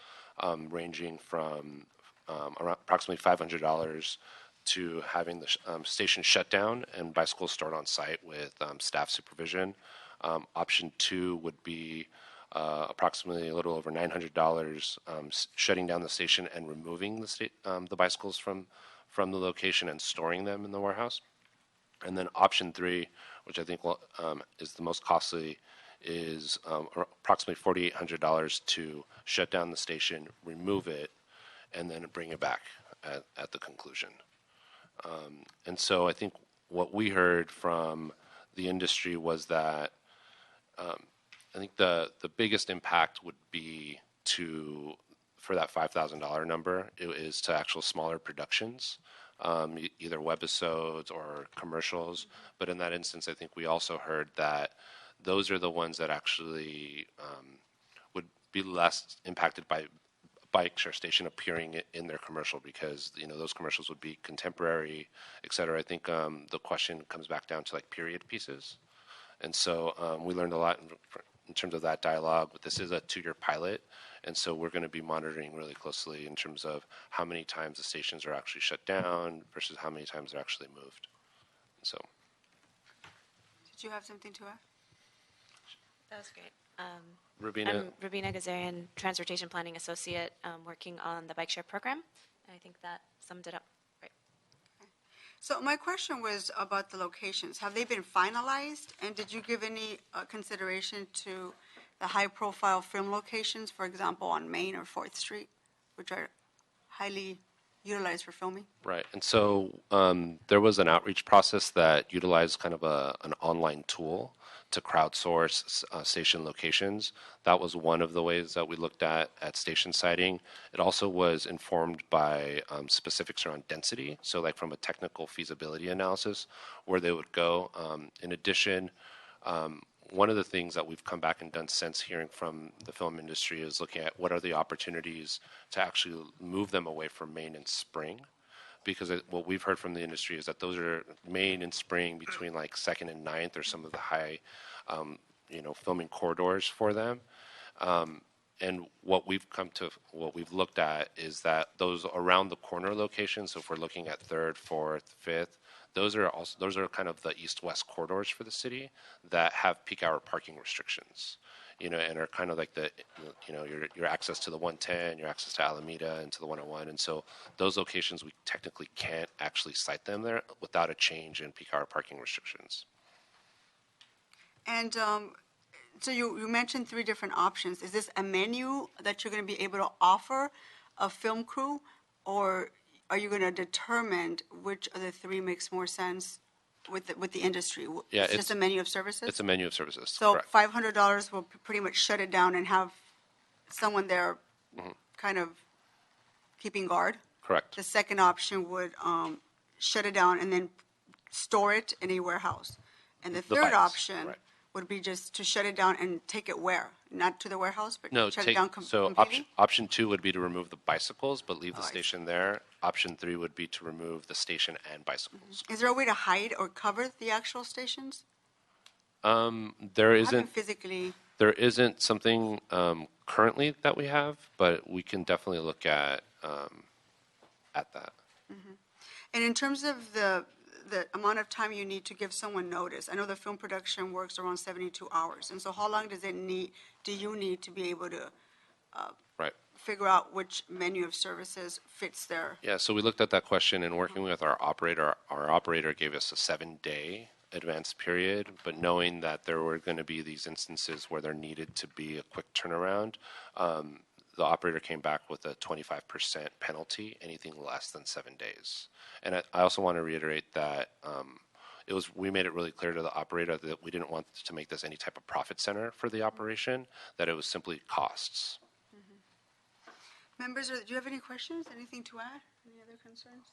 ranging from around approximately $500 to having the station shut down and bicycles stored on site with staff supervision. Option 2 would be approximately a little over $900, shutting down the station and removing the bicycles from the location and storing them in the warehouse. And then option 3, which I think is the most costly, is approximately $4,800 to shut down the station, remove it, and then bring it back at the conclusion. And so I think what we heard from the industry was that I think the biggest impact would be for that $5,000 number, is to actual smaller productions, either webisodes or commercials. But in that instance, I think we also heard that those are the ones that actually would be less impacted by bike share station appearing in their commercial, because those commercials would be contemporary, et cetera. I think the question comes back down to like period pieces. And so we learned a lot, in terms of that dialogue. But this is a 2-year pilot, and so we're going to be monitoring really closely in terms of how many times the stations are actually shut down versus how many times they're actually moved. So, Did you have something to add? That was great. Rubina, I'm Rubina Gazarian, Transportation Planning Associate, working on the bike share program. And I think that summed it up right. So my question was about the locations. Have they been finalized? And did you give any consideration to the high-profile film locations, for example, on Main or 4th Street, which are highly utilized for filming? right. And so there was an outreach process that utilized kind of an online tool to crowdsource station locations. That was one of the ways that we looked at station siting. It also was informed by specifics around density, so like from a technical feasibility analysis, where they would go. In addition, one of the things that we've come back and done since hearing from the film industry is looking at what are the opportunities to actually move them away from Main and Spring. Because what we've heard from the industry is that those are Main and Spring between like 2nd and 9th are some of the high, filming corridors for them. And what we've looked at is that those around the corner locations. So if we're looking at 3rd, 4th, 5th, those are kind of the east-west corridors for the city that have peak hour parking restrictions. And are kind of like your access to the 110, your access to Alameda and to the 101. And so those locations, we technically can't actually site them there without a change in peak hour parking restrictions. And so you mentioned 3 different options. Is this a menu that you're going to be able to offer a film crew, or are you going to determine which of the 3 makes more sense with the industry? Yeah, it's just a menu of services? It's a menu of services. So correct. $500 will pretty much shut it down and have someone there kind of keeping guard? Correct. The second option would shut it down and then store it in a warehouse. And the third bikes, option right. would be just to shut it down and take it where? Not to the warehouse, but No, shut it down so completely? option 2 would be to remove the bicycles, but leave the I see. station there. Option 3 would be to remove the station and bicycles. Is there a way to hide or cover the actual stations? There How can isn't. physically, There isn't something currently that we have, but we can definitely look at that. and in terms of the amount of time you need to give someone notice, I know the film production works around 72 hours, and so how long do you need to be able to Right. figure out which menu of services fits there? Yeah, so we looked at that question and working with our operator gave us a 7-day advance period, but knowing that there were going to be these instances where there needed to be a quick turnaround, the operator came back with a 25% penalty, anything less than 7 days. And I also want to reiterate that we made it really clear to the operator that we didn't want to make this any type of profit center for the operation, that it was simply costs. Members, do you have any questions? Anything to add? Any other concerns?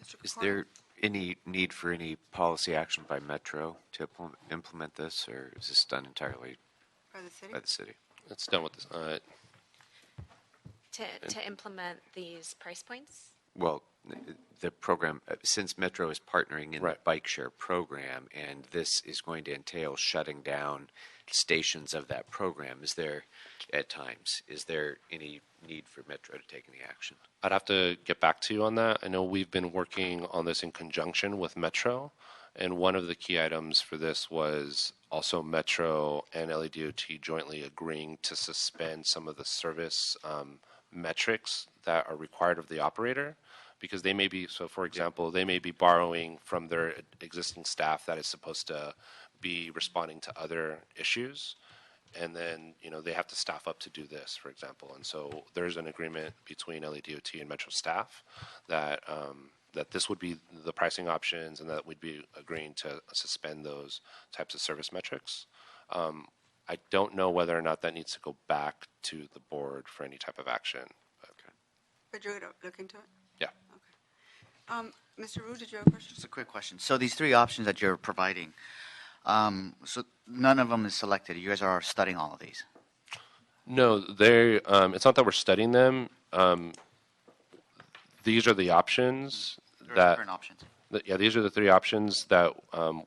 Mr. Is Corona? there any need for any policy action by Metro to implement this, or is this done entirely By the city? by the city? It's done with this. To implement these price points? Well, the program, since Metro is partnering in the Right. bike share program, and this is going to entail shutting down stations of that program, is there any need for Metro to take any action? I'd have to get back to you on that. I know we've been working on this in conjunction with Metro, and one of the key items for this was also Metro and LADOT jointly agreeing to suspend some of the service metrics that are required of the operator, because they may be, so for example, they may be borrowing from their existing staff that is supposed to be responding to other issues, and then they have to staff up to do this, for example. And so there's an agreement between LADOT and Metro staff that that this would be the pricing options, and that we'd be agreeing to suspend those types of service metrics. I don't know whether or not that needs to go back to the board for any type of action. But you're going to look into it? Yeah. Mr. Wu, did you have a question? Just a quick question. So these 3 options that you're providing, so none of them is selected. You guys are studying all of these. No, it's not that we're studying them. These are the options There are that. different options. Yeah, these are the 3 options that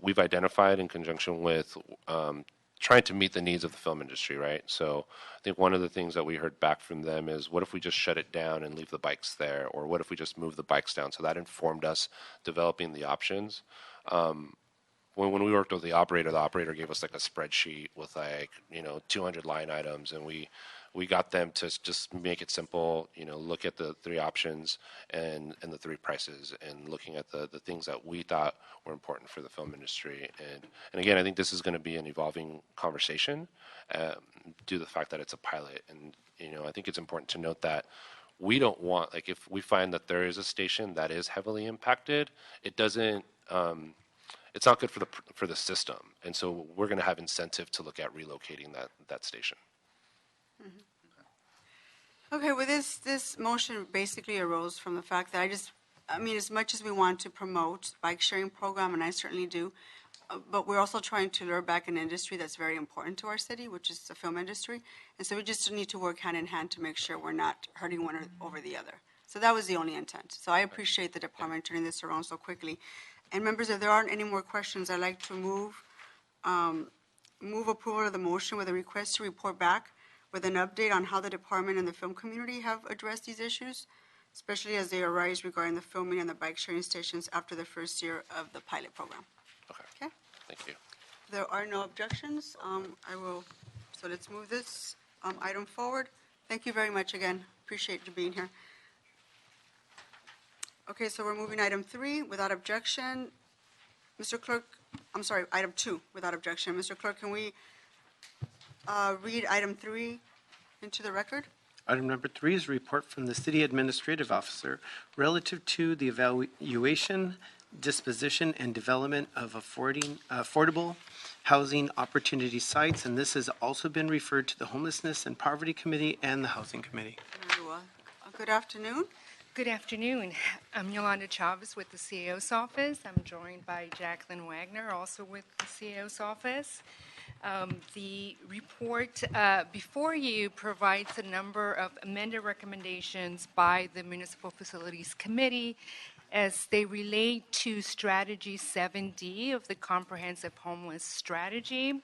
we've identified in conjunction with trying to meet the needs of the film industry, right? So I think one of the things that we heard back from them is, what if we just shut it down and leave the bikes there? Or what if we just move the bikes down? So that informed us developing the options. When we worked with the operator gave us like a spreadsheet with 200 line items, and we got them to just make it simple, look at the three options and the three prices, and looking at the things that we thought were important for the film industry. And again, I think this is going to be an evolving conversation due to the fact that it's a pilot. And, I think it's important to note that we don't want, if we find that there is a station that is heavily impacted, it doesn't, it's not good for the system. And so we're going to have incentive to look at relocating that station. Okay, well, this motion basically arose from the fact that as much as we want to promote bike sharing program, and I certainly do, but we're also trying to lure back an industry that's very important to our city, which is the film industry. And so we just need to work hand in hand to make sure we're not hurting one over the other. So that was the only intent. So I appreciate the department turning this around so quickly. And members, if there aren't any more questions, I'd like to move approval of the motion with a request to report back with an update on how the department and the film community have addressed these issues, especially as they arise regarding the filming and the bike sharing stations after the first year of the pilot program. Okay? Thank you. If there are no objections, so let's move this item forward. Thank you very much again. Appreciate you being here. Okay, so we're moving item 3 without objection. Mr. Clerk, I'm sorry, item 2 without objection. Mr. Clerk, can we read item 3 into the record? Item number 3 is a report from the City Administrative Officer relative to the evaluation, disposition, and development of affordable housing opportunity sites, and this has also been referred to the Homelessness and Poverty Committee and the Housing Committee. Very well. Good afternoon. Good afternoon. I'm Yolanda Chavez with the CAO's office. I'm joined by Jacqueline Wagner, also with the CAO's office. The report before you provides a number of amended recommendations by the Municipal Facilities Committee as they relate to Strategy 7D of the Comprehensive Homeless Strategy,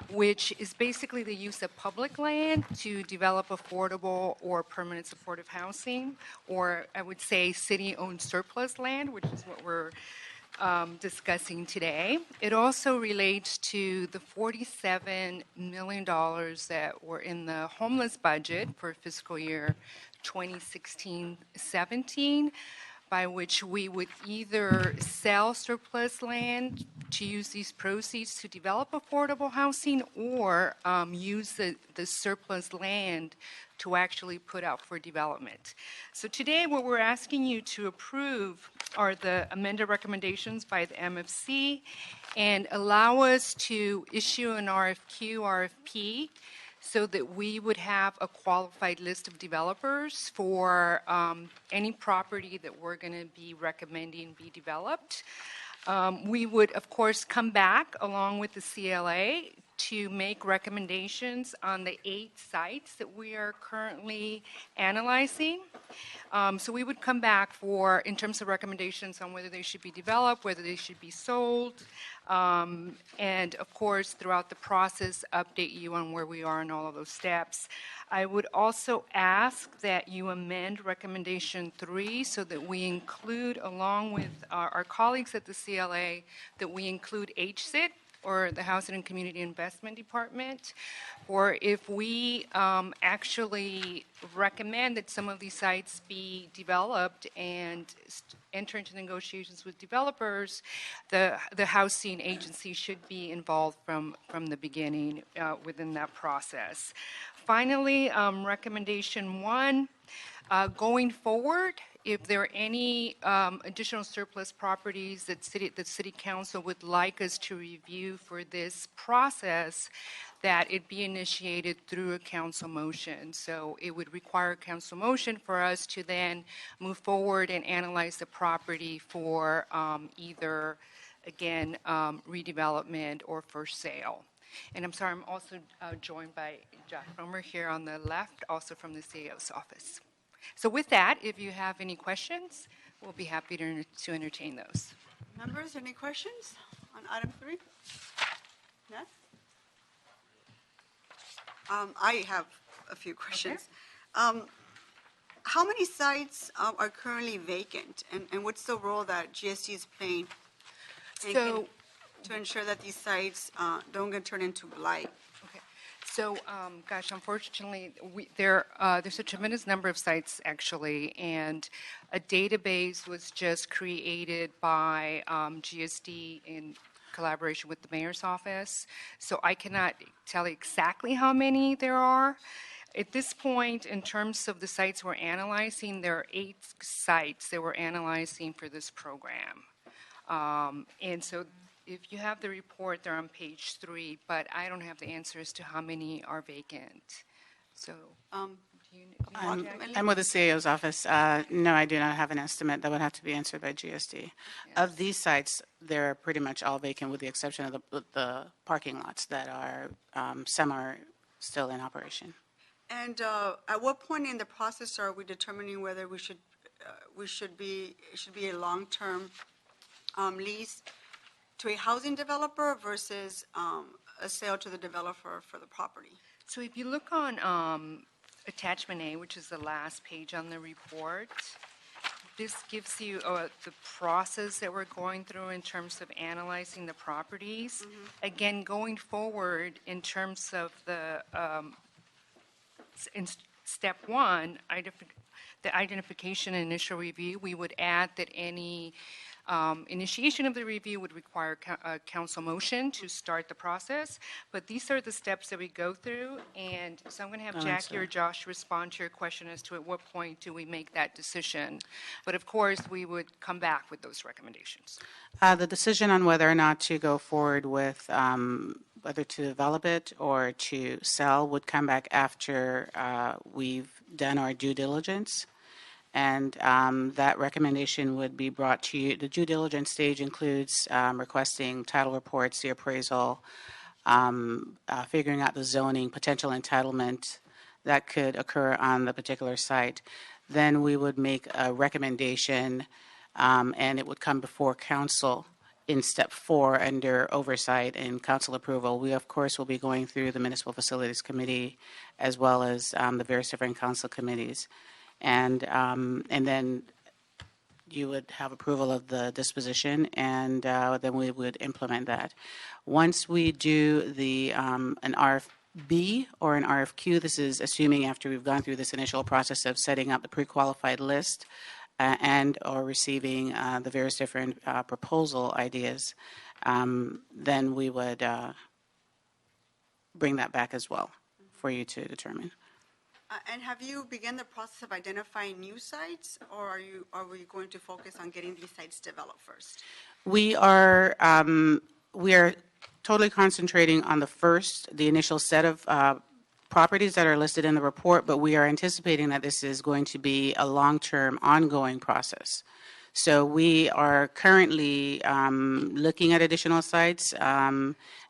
which is basically the use of public land to develop affordable or permanent supportive housing, or I would say city-owned surplus land, which is what we're discussing today. It also relates to the $47 million that were in the homeless budget for fiscal year 2016-17, by which we would either sell surplus land to use these proceeds to develop affordable housing, or use the surplus land to actually put out for development. So today what we're asking you to approve are the amended recommendations by the MFC and allow us to issue an RFP, so that we would have a qualified list of developers for any property that we're going to be recommending be developed. We would, of course, come back along with the CLA to make recommendations on the 8 sites that we are currently analyzing. So we would come back in terms of recommendations on whether they should be developed, whether they should be sold, and of course, throughout the process, update you on where we are in all of those steps. I would also ask that you amend recommendation 3 so that we include, along with our colleagues at the CLA, that we include HSIT, or the Housing and Community Investment Department, or if we actually recommend that some of these sites be developed and enter into negotiations with developers, the housing agency should be involved from the beginning within that process. Finally, recommendation 1, going forward, if there are any additional surplus properties that City Council would like us to review for this process, that it be initiated through a council motion. So it would require a council motion for us to then move forward and analyze the property for either, again, redevelopment or for sale. And I'm sorry, I'm also joined by Josh Romer here on the left, also from the CAO's office. So with that, if you have any questions, we'll be happy to entertain those. Members, any questions on item 3? Yes? I have a few questions. How many sites are currently vacant, and what's the role that GSD is playing to ensure that these sites don't get turned into blight? Okay. So, gosh, unfortunately, there's a tremendous number of sites, actually, and a database was just created by GSD in collaboration with the mayor's office. So I cannot tell exactly how many there are. At this point, in terms of the sites we're analyzing, there are 8 sites that we're analyzing for this program. And so if you have the report, they're on page 3, but I don't have the answers to how many are vacant. So, do you know, Jackie? I'm with the CAO's office. No, I do not have an estimate. That would have to be answered by GSD. Of these sites, they're pretty much all vacant with the exception of the parking lots that are, some are still in operation. And at what point in the process are we determining whether it should be a long-term lease to a housing developer versus a sale to the developer for the property? So if you look on attachment A, which is the last page on the report, this gives you the process that we're going through in terms of analyzing the properties. Again, going forward in terms of the in step 1, the identification and initial review, we would add that any initiation of the review would require a council motion to start the process. But these are the steps that we go through. And so I'm going to have Jackie or Josh respond to your question as to at what point do we make that decision. But of course, we would come back with those recommendations. The decision on whether or not to go forward with whether to develop it or to sell would come back after we've done our due diligence. And that recommendation would be brought to you. The due diligence stage includes requesting title reports, the appraisal, figuring out the zoning, potential entitlement that could occur on the particular site. Then we would make a recommendation, and it would come before council in step 4 under oversight and council approval. We, of course, will be going through the Municipal Facilities Committee as well as the various different council committees. And then you would have approval of the disposition, and then we would implement that. Once we do an RFB or an RFQ, this is assuming after we've gone through this initial process of setting up the pre-qualified list and or receiving the various different proposal ideas, then we would bring that back as well for you to determine. And have you begun the process of identifying new sites, or are we going to focus on getting these sites developed first? We are totally concentrating on the initial set of properties that are listed in the report, but we are anticipating that this is going to be a long-term, ongoing process. So we are currently looking at additional sites,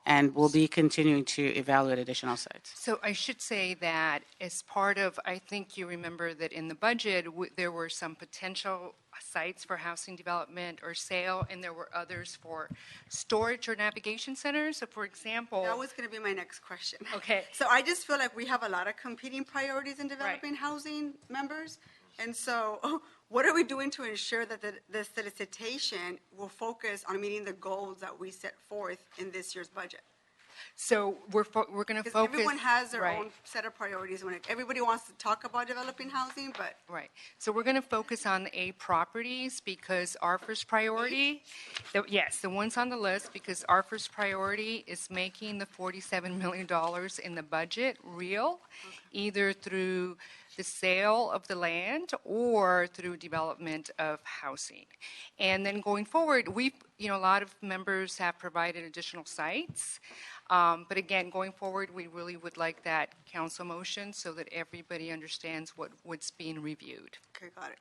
and we'll be continuing to evaluate additional sites. So I should say that as part of, I think you remember that in the budget, there were some potential sites for housing development or sale, and there were others for storage or navigation centers. So for example... That was going to be my next question. Okay. So I just feel like we have a lot of competing priorities in developing housing members. And so what are we doing to ensure that the solicitation will focus on meeting the goals that we set forth in this year's budget? So we're going to focus... Everyone has their own set of priorities. Everybody wants to talk about developing housing, but... Right. So we're going to focus on the 8 properties because our first priority... Yes, the ones on the list, because our first priority is making the $47 million in the budget real, either through the sale of the land or through development of housing. And then going forward, a lot of members have provided additional sites. But again, going forward, we really would like that council motion so that everybody understands what's being reviewed. Okay, got it.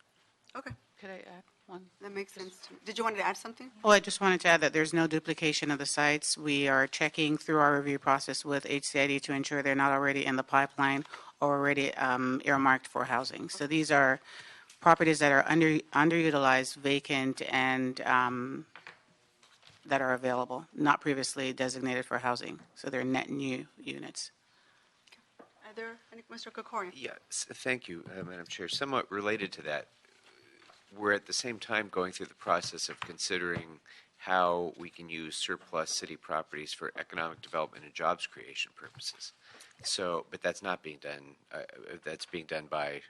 Okay. Could I add one? That makes sense to me. Did you want to add something? Well, I just wanted to add that there's no duplication of the sites. We are checking through our review process with HCID to ensure they're not already in the pipeline or already earmarked for housing. So these are properties that are underutilized, vacant, and that are available, not previously designated for housing. So they're net new units. there? Mr. Kokorian? Yes, thank you, Madam Chair. Somewhat related to that, we're at the same time going through the process of considering how we can use surplus city properties for economic development and jobs creation purposes. So, but that's not being done, that's being done by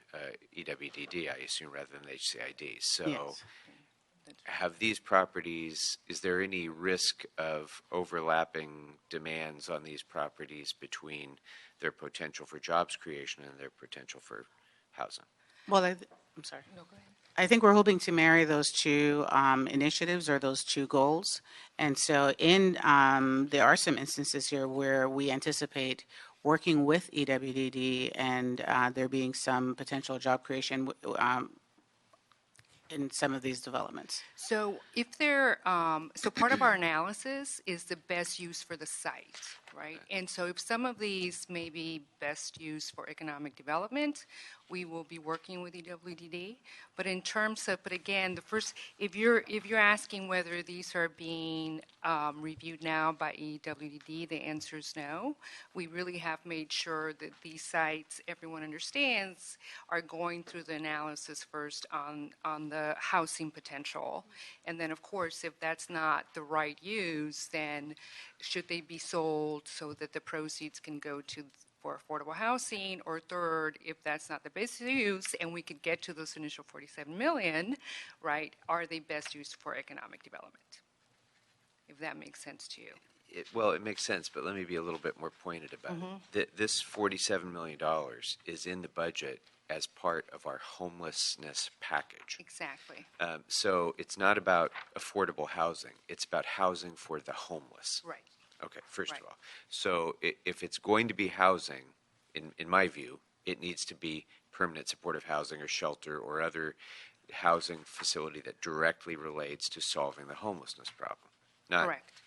EWDD, I assume, rather than HCID. So Yes. have these properties, is there any risk of overlapping demands on these properties between their potential for jobs creation and their potential for housing? Well, I'm sorry. No, go ahead. I think we're hoping to marry those two initiatives or those two goals. And so there are some instances here where we anticipate working with EWDD and there being some potential job creation in some of these developments. So so part of our analysis is the best use for the site, right? And so if some of these may be best used for economic development, we will be working with EWDD. But in terms of, again, if you're asking whether these are being reviewed now by EWDD, the answer is no. We really have made sure that these sites, everyone understands, are going through the analysis first on the housing potential. And then, of course, if that's not the right use, then should they be sold so that the proceeds can go for affordable housing? Or third, if that's not the best use and we could get to those initial 47 million, right, are they best used for economic development? If that makes sense to you. Well, it makes sense, but let me be a little bit more pointed about it. This $47 million is in the budget as part of our homelessness package. Exactly. So it's not about affordable housing. It's about housing for the homeless. Right. Okay, first Right. of all. So if it's going to be housing, in my view, it needs to be permanent supportive housing or shelter or other housing facility that directly relates to solving the homelessness problem. Not Correct.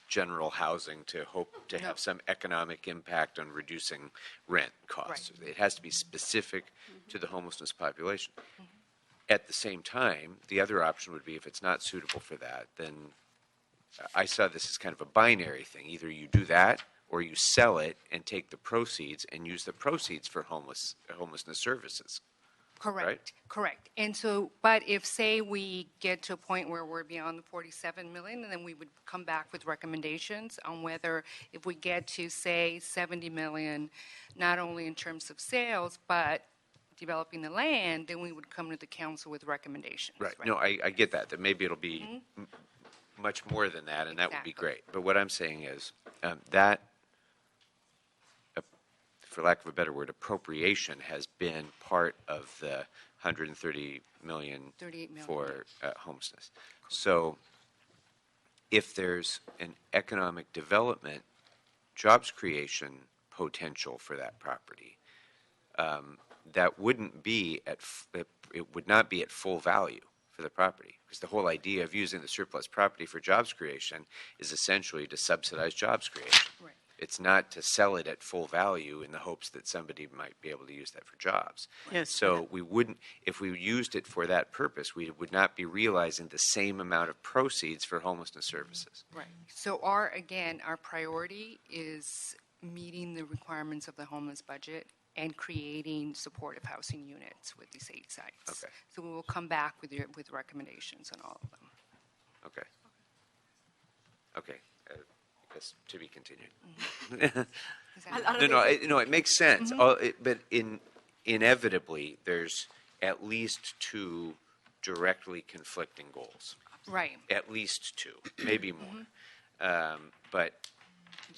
general housing to hope to have some economic impact on reducing rent costs. Right. It has to be specific to the homelessness population. At the same time, the other option would be if it's not suitable for that, then I saw this as kind of a binary thing. Either you do that or you sell it and take the proceeds and use the proceeds for homelessness services. Correct. Right? Correct. And so, but if, say, we get to a point where we're beyond the 47 million, and then we would come back with recommendations on whether, if we get to, say, 70 million, not only in terms of sales, but developing the land, then we would come to the council with recommendations. Right. No, I get that. That maybe it'll be much more than that, and that would be great. But what I'm saying is that, for lack of a better word, appropriation has been part of the 130 million 38 million. for homelessness. So if there's an economic development, jobs creation potential for that property, that wouldn't be it would not be at full value for the property, because the whole idea of using the surplus property for jobs creation is essentially to subsidize jobs creation. Right. It's not to sell it at full value in the hopes that somebody might be able to use that for jobs. Yes. So we wouldn't, if we used it for that purpose, we would not be realizing the same amount of proceeds for homelessness services. Right. So again, our priority is meeting the requirements of the homeless budget and creating supportive housing units with these 8 sites. Okay. So we will come back with recommendations on all of them. Okay. Okay. I guess to be continued. Is that- No, it makes sense. But inevitably, there's at least 2 directly conflicting goals. Right. At least 2, maybe more. But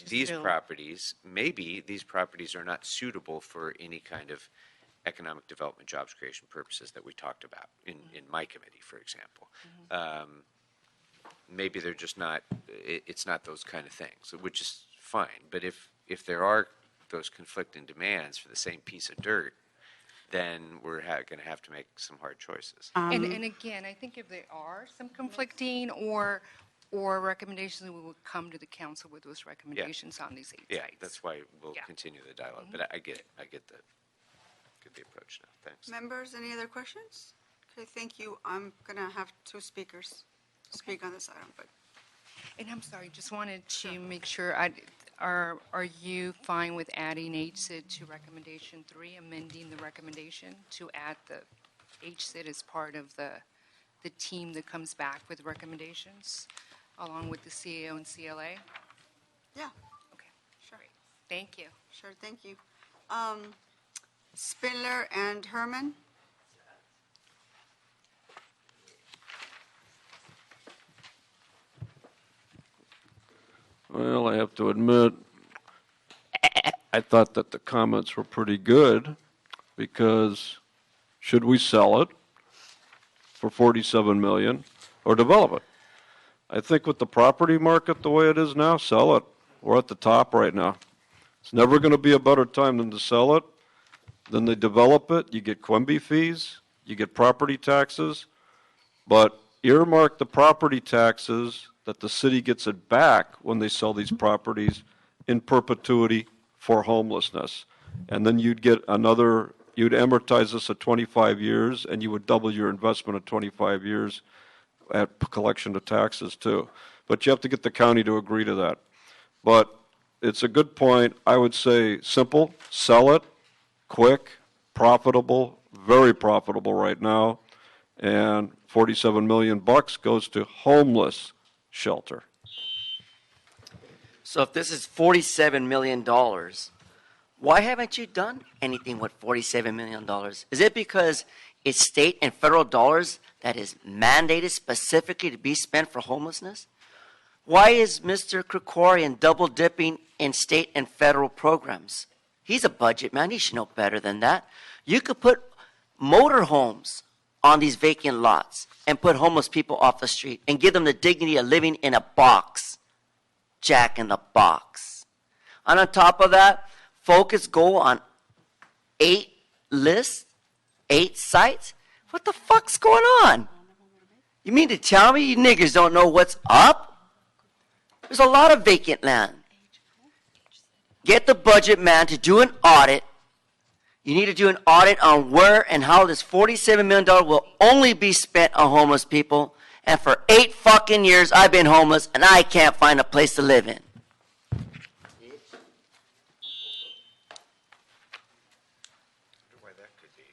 these feel- properties, maybe these properties are not suitable for any kind of economic development, jobs creation purposes that we talked about in my committee, for example. Maybe they're just not, it's not those kind of things, which is fine. But if there are those conflicting demands for the same piece of dirt, then we're going to have to make some hard choices. And again, I think if there are some conflicting or recommendations, we will come to the council with those recommendations on these 8 Yeah, sites. that's why we'll Yeah. continue the dialogue. But I get it. I get the approach now. Thanks. Members, any other questions? Okay, thank you. I'm going to have 2 speakers speak on this item, but And I'm sorry, just wanted to make sure, Are you fine with adding HSID to recommendation 3, amending the recommendation to add the HSID as part of the team that comes back with recommendations, along with the CAO and CLA? Yeah, Okay, sure. great. Thank you. Sure, thank you. Spindler and Herman? Well, I have to admit, I thought that the comments were pretty good, because should we sell it for $47 million or develop it? I think with the property market the way it is now, sell it. We're at the top right now. It's never going to be a better time than to sell it. Then they develop it, you get Quimby fees, you get property taxes, but earmark the property taxes that the city gets it back when they sell these properties in perpetuity for homelessness. And then you'd get another, you'd amortize this at 25 years, and you would double your investment at 25 years at collection of taxes too. But you have to get the county to agree to that. But it's a good point. I would say simple, sell it, quick, profitable, very profitable right now, and $47 million goes to homeless shelter. So if this is $47 million, why haven't you done anything with $47 million? Is it because it's state and federal dollars that is mandated specifically to be spent for homelessness? Why is Mr. Krikorian double dipping in state and federal programs? He's a budget man. He should know better than that. You could put motorhomes on these vacant lots and put homeless people off the street and give them the dignity of living in a box. Jack in the Box. And on top of that, focus goal on 8 lists, 8 sites? What the fuck's going on? You mean to tell me you niggers don't know what's up? There's a lot of vacant land. Get the budget man to do an audit. You need to do an audit on where and how this $47 million will only be spent on homeless people. And for 8 fucking years, I've been homeless, and I can't find a place to live in. Why that could be.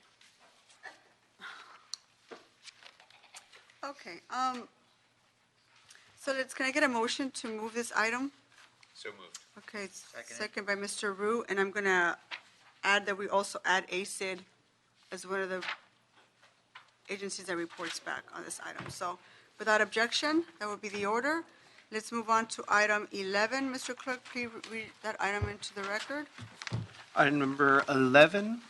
Okay, so can I get a motion to move this item? So moved. Okay, second by Mr. Rue, and I'm going to add that we also add ACID as one of the agencies that reports back on this item. So without objection, that would be the order. Let's move on to item 11. Mr. Clerk, please read that item into the record. Item number 11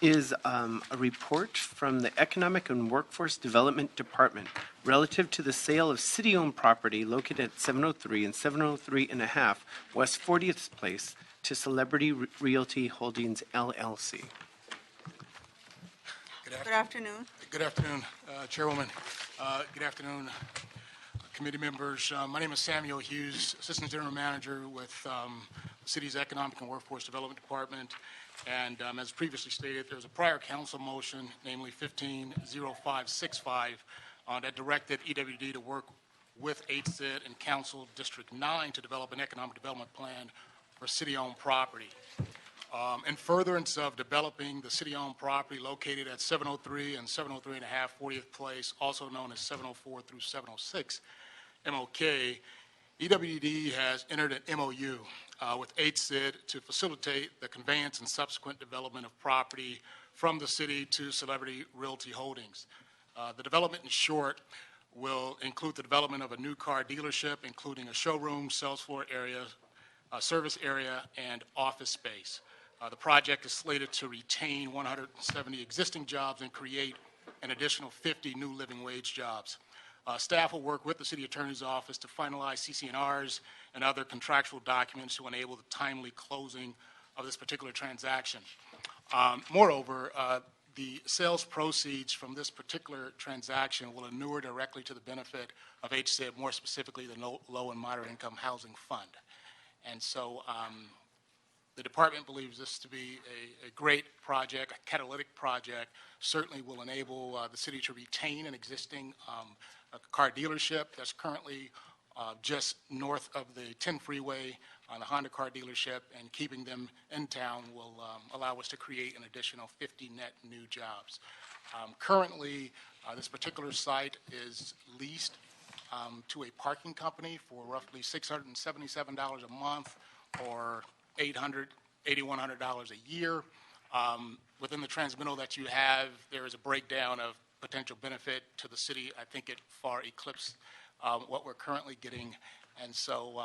is a report from the Economic and Workforce Development Department relative to the sale of city-owned property located at 703 and 703.5 West 40th Place to Celebrity Realty Holdings, LLC. Good afternoon. Good afternoon, Chairwoman. Good afternoon, committee members. My name is Samuel Hughes, Assistant General Manager with the city's Economic and Workforce Development Department. And as previously stated, there's a prior council motion, namely 150565, that directed EWD to work with HSID and Council District 9 to develop an economic development plan for city-owned property. In furtherance of developing the city-owned property located at 703 and 703.5 40th Place, also known as 704 through 706 MOK, EWD has entered an MOU with HSID to facilitate the conveyance and subsequent development of property from the city to Celebrity Realty Holdings. The development, in short, will include the development of a new car dealership, including a showroom, sales floor area, service area, and office space. The project is slated to retain 170 existing jobs and create an additional 50 new living wage jobs. Staff will work with the City Attorney's Office to finalize CC&Rs and other contractual documents to enable the timely closing of this particular transaction. Moreover, the sales proceeds from this particular transaction will inure directly to the benefit of HSID, more specifically the Low and Moderate Income Housing Fund. And so the department believes this to be a great project, a catalytic project, certainly will enable the city to retain an existing a car dealership that's currently just north of the 10 freeway on the Honda car dealership, and keeping them in town will allow us to create an additional 50 net new jobs. Currently, this particular site is leased to a parking company for roughly $677 a month, or $8,100 a year. Within the transmittal that you have, there is a breakdown of potential benefit to the city. I think it far eclipses what we're currently getting. And so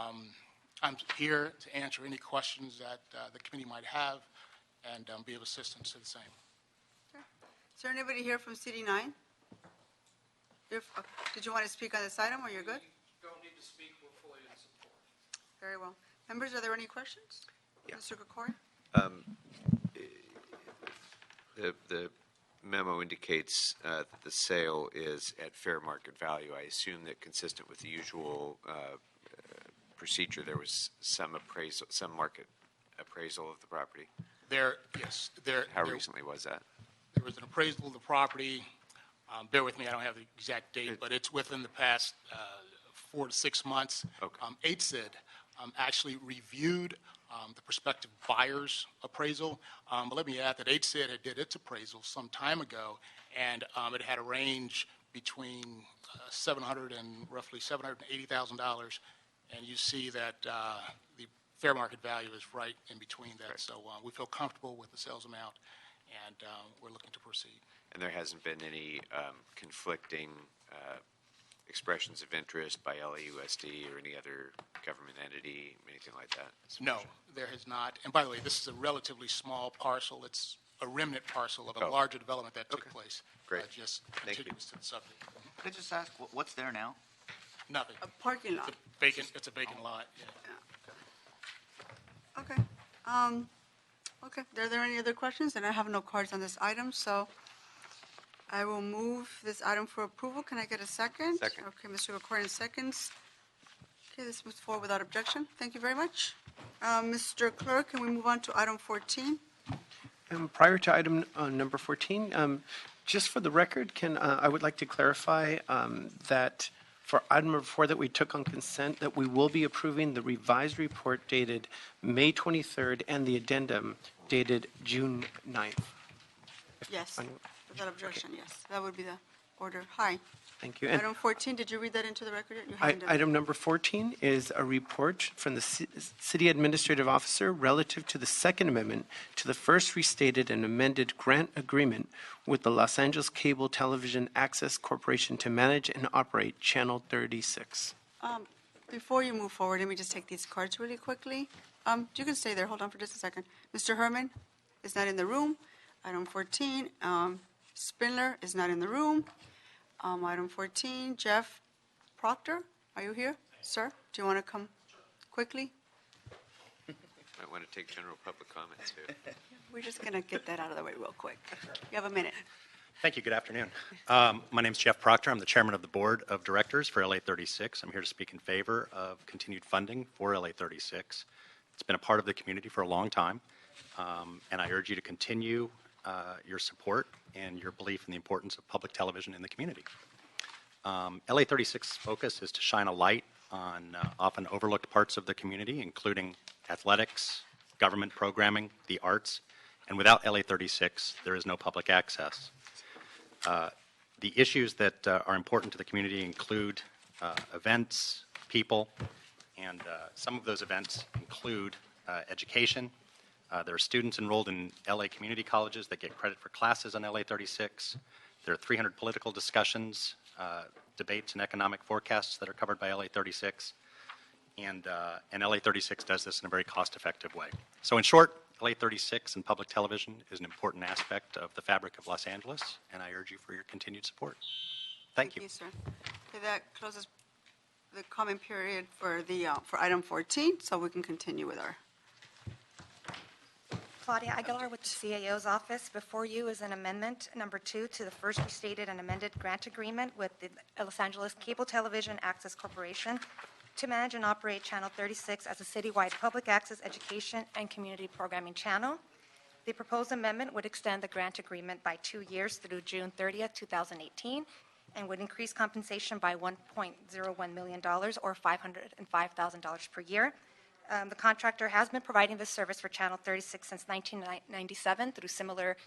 I'm here to answer any questions that the committee might have and be of assistance to the same. Is there anybody here from CD9? Did you want to speak on this item, or you're good? Don't need to speak, we're fully in support. Very well. Members, are there any questions? Yeah. Mr. Kokori? The memo indicates that the sale is at fair market value. I assume that, consistent with the usual procedure, there was some appraisal, some market appraisal of the property. Yes. How recently was that? There was an appraisal of the property. Bear with me, I don't have the exact date, but it's within the past 4 to 6 months. Okay. HCID actually reviewed the prospective buyer's appraisal. But let me add that HCID had did its appraisal some time ago, and it had a range between $700,000 and roughly $780,000. And you see that the fair market value is right in between that. Right. So we feel comfortable with the sales amount, and we're looking to proceed. And there hasn't been any conflicting expressions of interest by LAUSD or any other government entity, anything like that? No, there has not. And by the way, this is a relatively small parcel. It's a remnant parcel of a larger development that took place. Great. Just Thank contiguous to the subject. Could I just ask, what's there now? Nothing. A parking lot. It's a vacant lot. Yeah. Okay. Okay. Are there any other questions? And I have no cards on this item, so I will move this item for approval. Can I get a second? Second. Okay, Mr. Kokorian seconds. Okay, this moves forward without objection. Thank you very much. Mr. Clerk, can we move on to item 14? Prior to item number 14, just for the record, I would like to clarify that for item number 4 that we took on consent, that we will be approving the revised report dated May 23rd and the addendum dated June 9th. Yes, without objection, yes. That would be the order. Hi. Thank you. And Item 14, did you read that into the record? You haven't done it. item number 14 is a report from the City Administrative Officer relative to the Second Amendment to the first restated and amended grant agreement with the Los Angeles Cable Television Access Corporation to manage and operate Channel 36. Before you move forward, let me just take these cards really quickly. You can stay there. Hold on for just a second. Mr. Herman is not in the room. Item 14, Spindler is not in the room. Item 14, Jeff Proctor, are you here, sir? Do you want to come quickly? I want to take general public comments too. We're just going to get that out of the way real quick. You have a minute. Thank you. Good afternoon. My name is Jeff Proctor. I'm the chairman of the board of directors for LA 36. I'm here to speak in favor of continued funding for LA 36. It's been a part of the community for a long time, and I urge you to continue your support and your belief in the importance of public television in the community. LA 36's focus is to shine a light on often overlooked parts of the community, including athletics, government programming, the arts, and without LA 36, there is no public access. The issues that are important to the community include events, people, and some of those events include education. There are students enrolled in LA community colleges that get credit for classes on LA 36. There are 300 political discussions, debates, and economic forecasts that are covered by LA 36. And LA 36 does this in a very cost-effective way. So in short, LA 36 and public television is an important aspect of the fabric of Los Angeles, and I urge you for your continued support. Thank you. Thank you, sir. Okay, that closes the comment period for item 14, so we can continue with our. Claudia Aguilar with the CAO's office. Before you is an amendment, number 2, to the first restated and amended grant agreement with the Los Angeles Cable Television Access Corporation to manage and operate Channel 36 as a citywide public access education and community programming channel. The proposed amendment would extend the grant agreement by 2 years through June 30th, 2018, and would increase compensation by $1.01 million or $505,000 per year. The contractor has been providing this service for Channel 36 since 1997 through similar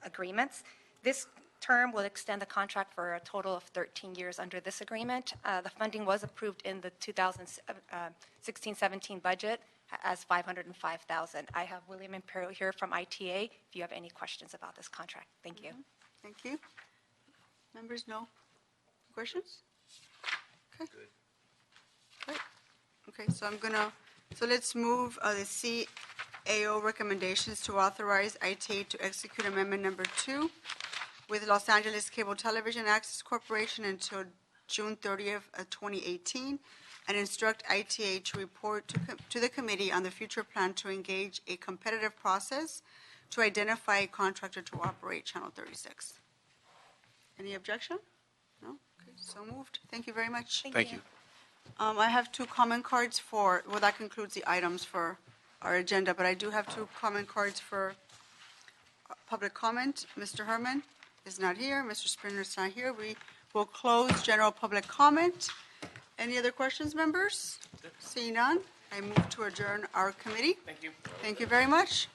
agreements. This term will extend the contract for a total of 13 years under this agreement. The funding was approved in the 2016-17 budget as $505,000. I have William Imperial here from ITA if you have any questions about this contract. Thank you. Thank you. Members, no questions? Okay. Great. Okay, so let's move the CAO recommendations to authorize ITA to execute amendment number 2 with Los Angeles Cable Television Access Corporation until June 30th of 2018, and instruct ITA to report to the committee on the future plan to engage a competitive process to identify a contractor to operate Channel 36. Any objection? No? Okay, so moved. Thank you very much. Thank you. I have 2 comment cards that concludes the items for our agenda, but I do have 2 comment cards for public comment. Mr. Herman is not here. Mr. Springer is not here. We will close general public comment. Any other questions, members? Seeing none, I move to adjourn our committee. Thank you. Thank you very much.